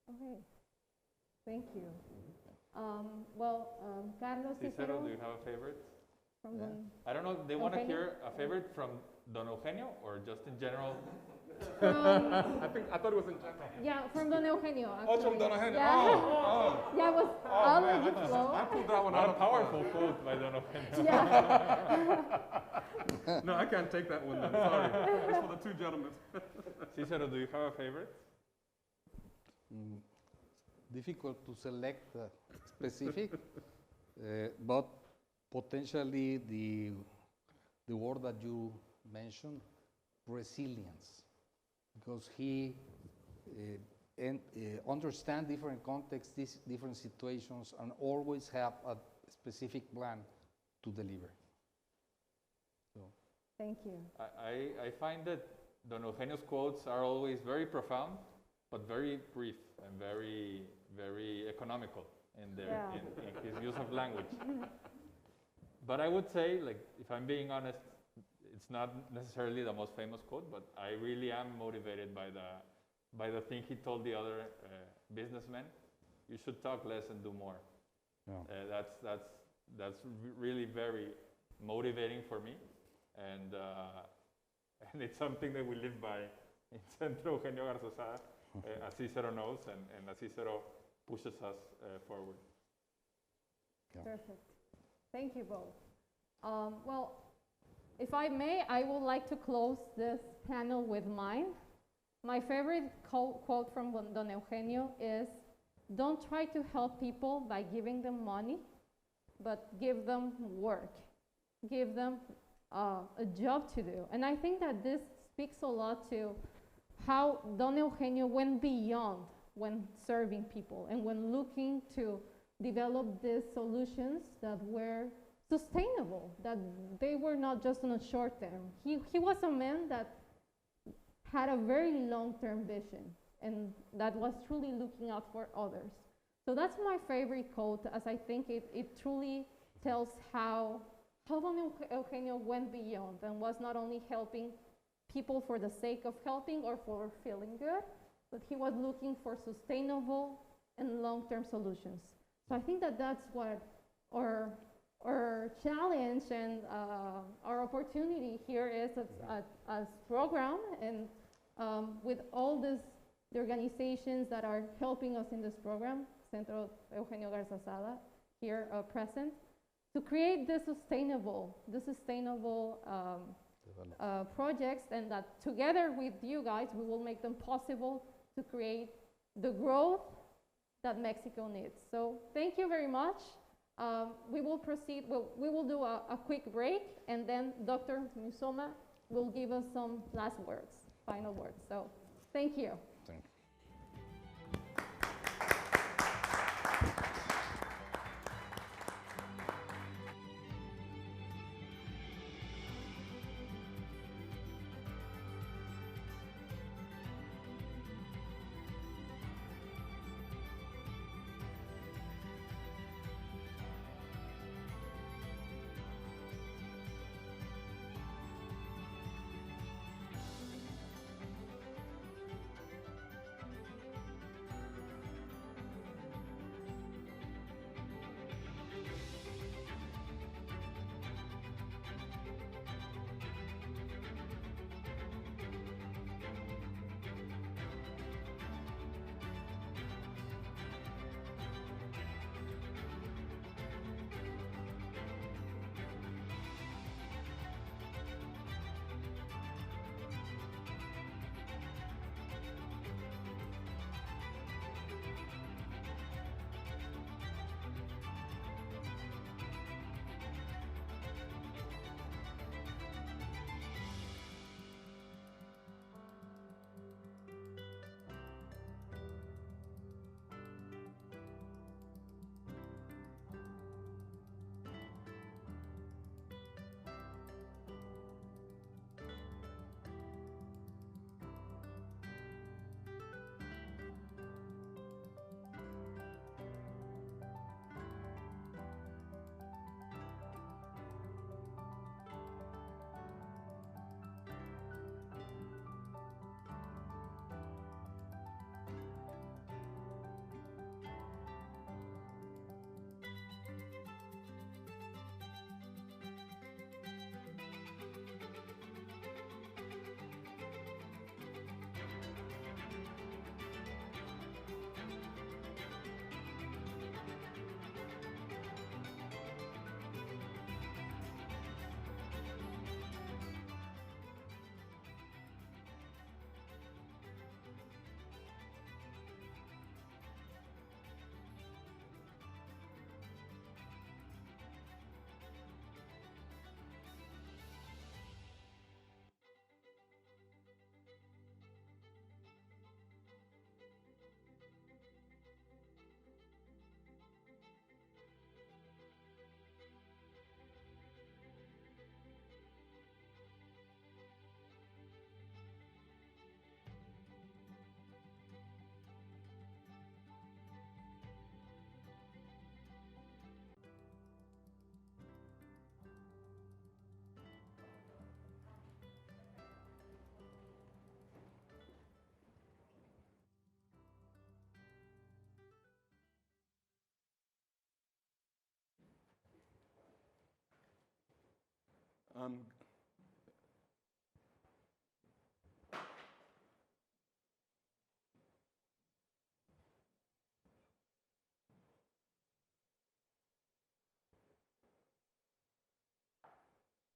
Okay. Thank you. Carlos Cicero, do you have a favorite? From I don't know, they want to hear a favorite from Don Eugenio or just in general? I thought it was in general. Yeah, from Don Eugenio. Actually. Oh, from Don Eugenio. Yeah. Oh. Yeah, it was Oh, man, let you flow. I pulled that one Not out a of powerful quote by Don Eugenio. Yeah. No, I can't take that one then. Sorry. It's for the two gentlemen. Cicero, do you have a favorite? Difficult to select specific, but potentially the word that you mentioned, resilience, because he understands different contexts, different situations, and always have a specific plan to deliver. So. Thank you. I find that Don Eugenio's quotes are always very profound, but very brief and very, very economical in his use of language. But I would say, like, if I'm being honest, it's not necessarily the most famous quote, but I really am motivated by the thing he told the other businessmen. You should talk less and do more. Yeah. That's really very motivating for me, and it's something that we live by in Centro Eugenio Garza, as Cicero knows, and as Cicero pushes us forward. Yeah. Perfect. Thank you both. Well, if I may, I would like to close this panel with mine. My favorite quote from Don Eugenio is, don't try to help people by giving them money, but give them work. Give them a job to do. And I think that this speaks a lot to how Don Eugenio went beyond when serving people and when looking to develop these solutions that were sustainable, that they were not just on a short term. He was a man that had a very long-term vision and that was truly looking out for others. So that's my favorite quote, as I think it truly tells how Don Eugenio went beyond and was not only helping people for the sake of helping or for feeling good, but he was looking for sustainable and long-term solutions. So I think that that's what our challenge and our opportunity here is as program, and with all the organizations that are helping us in this program, Centro Eugenio Garza Sada here present, to create the sustainable projects, and that together with you guys, we will make them possible to create the growth that Mexico needs. So thank you very much. We will proceed, we will do a quick break, and then Dr. Musoma will give us some last words, final words. So thank you. Thank you.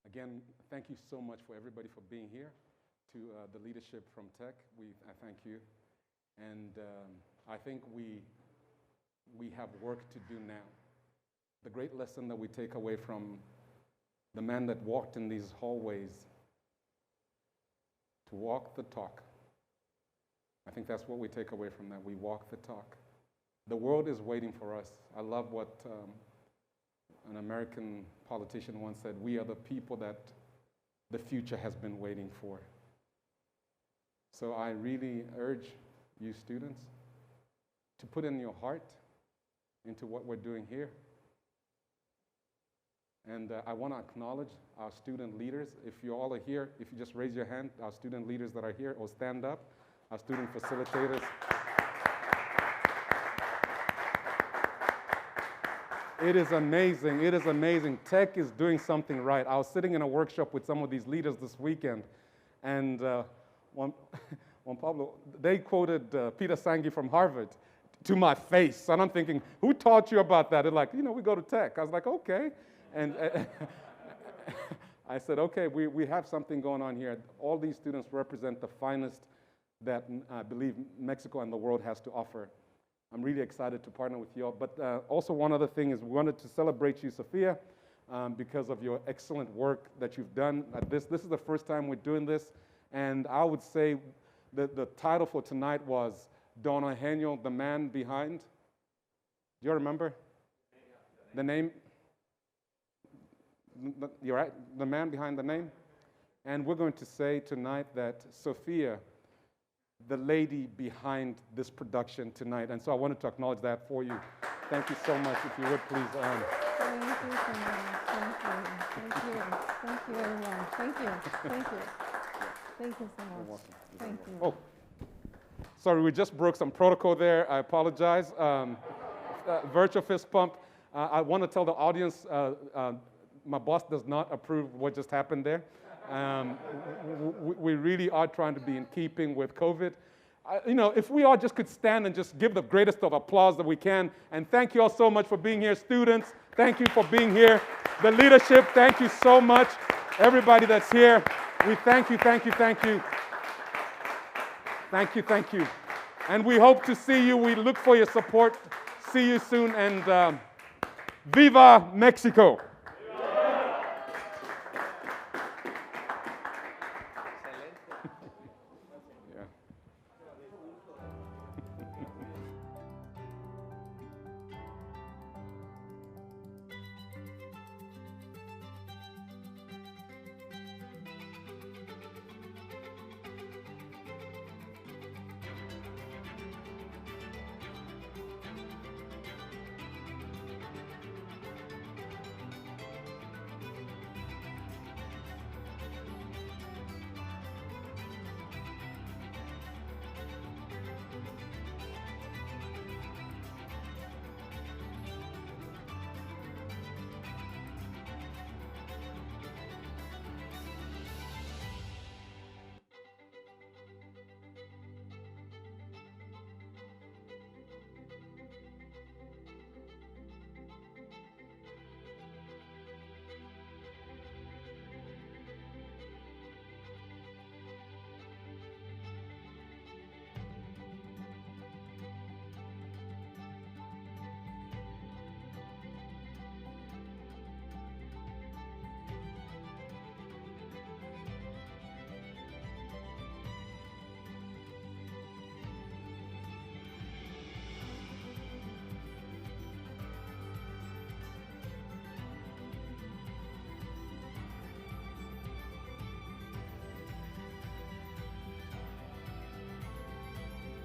Again, thank you so much for everybody for being here. To the leadership from Tech, I thank you. And I think we have work to do now. The great lesson that we take away from the man that walked in these hallways, to walk the talk. I think that's what we take away from that. We walk the talk. The world is waiting for us. I love what an American politician once said, we are the people that the future has been waiting for. So I really urge you students to put in your heart into what we're doing here. And I want to acknowledge our student leaders. If you all are here, if you just raise your hand, our student leaders that are here, or stand up, our student facilitators. It is amazing. It is amazing. Tech is doing something right. I was sitting in a workshop with some of these leaders this weekend, and Juan Pablo, they quoted Peter Senge from Harvard to my face. And I'm thinking, who taught you about that? They're like, we go to Tech. I was like, okay. And I said, okay, we have something going on here. All these students represent the finest that I believe Mexico and the world has to offer. I'm really excited to partner with you all. But also one other thing is we wanted to celebrate you, Sophia, because of your excellent work that you've done. This is the first time we're doing this. And I would say that the title for tonight was Don Eugenio, the man behind. Do you remember? The name? You're right, the man behind the name. And we're going to say tonight that Sophia, the lady behind this production tonight. And so I wanted to acknowledge that for you. Thank you so much. If you would please. Thank you so much. Thank you. Thank you. Thank you, everyone. Thank you. Thank you. Thank you so much. You're welcome. Thank you. Oh, sorry, we just broke some protocol there. I apologize. Virtual fist pump. I want to tell the audience, my boss does not approve what just happened there. We really are trying to be in keeping with COVID. If we all just could stand and just give the greatest of applause that we can. And thank you all so much for being here. Students, thank you for being here. The leadership, thank you so much. Everybody that's here, we thank you, thank you, thank you. Thank you, thank you. And we hope to see you. We look for your support. See you soon, and Viva Mexico!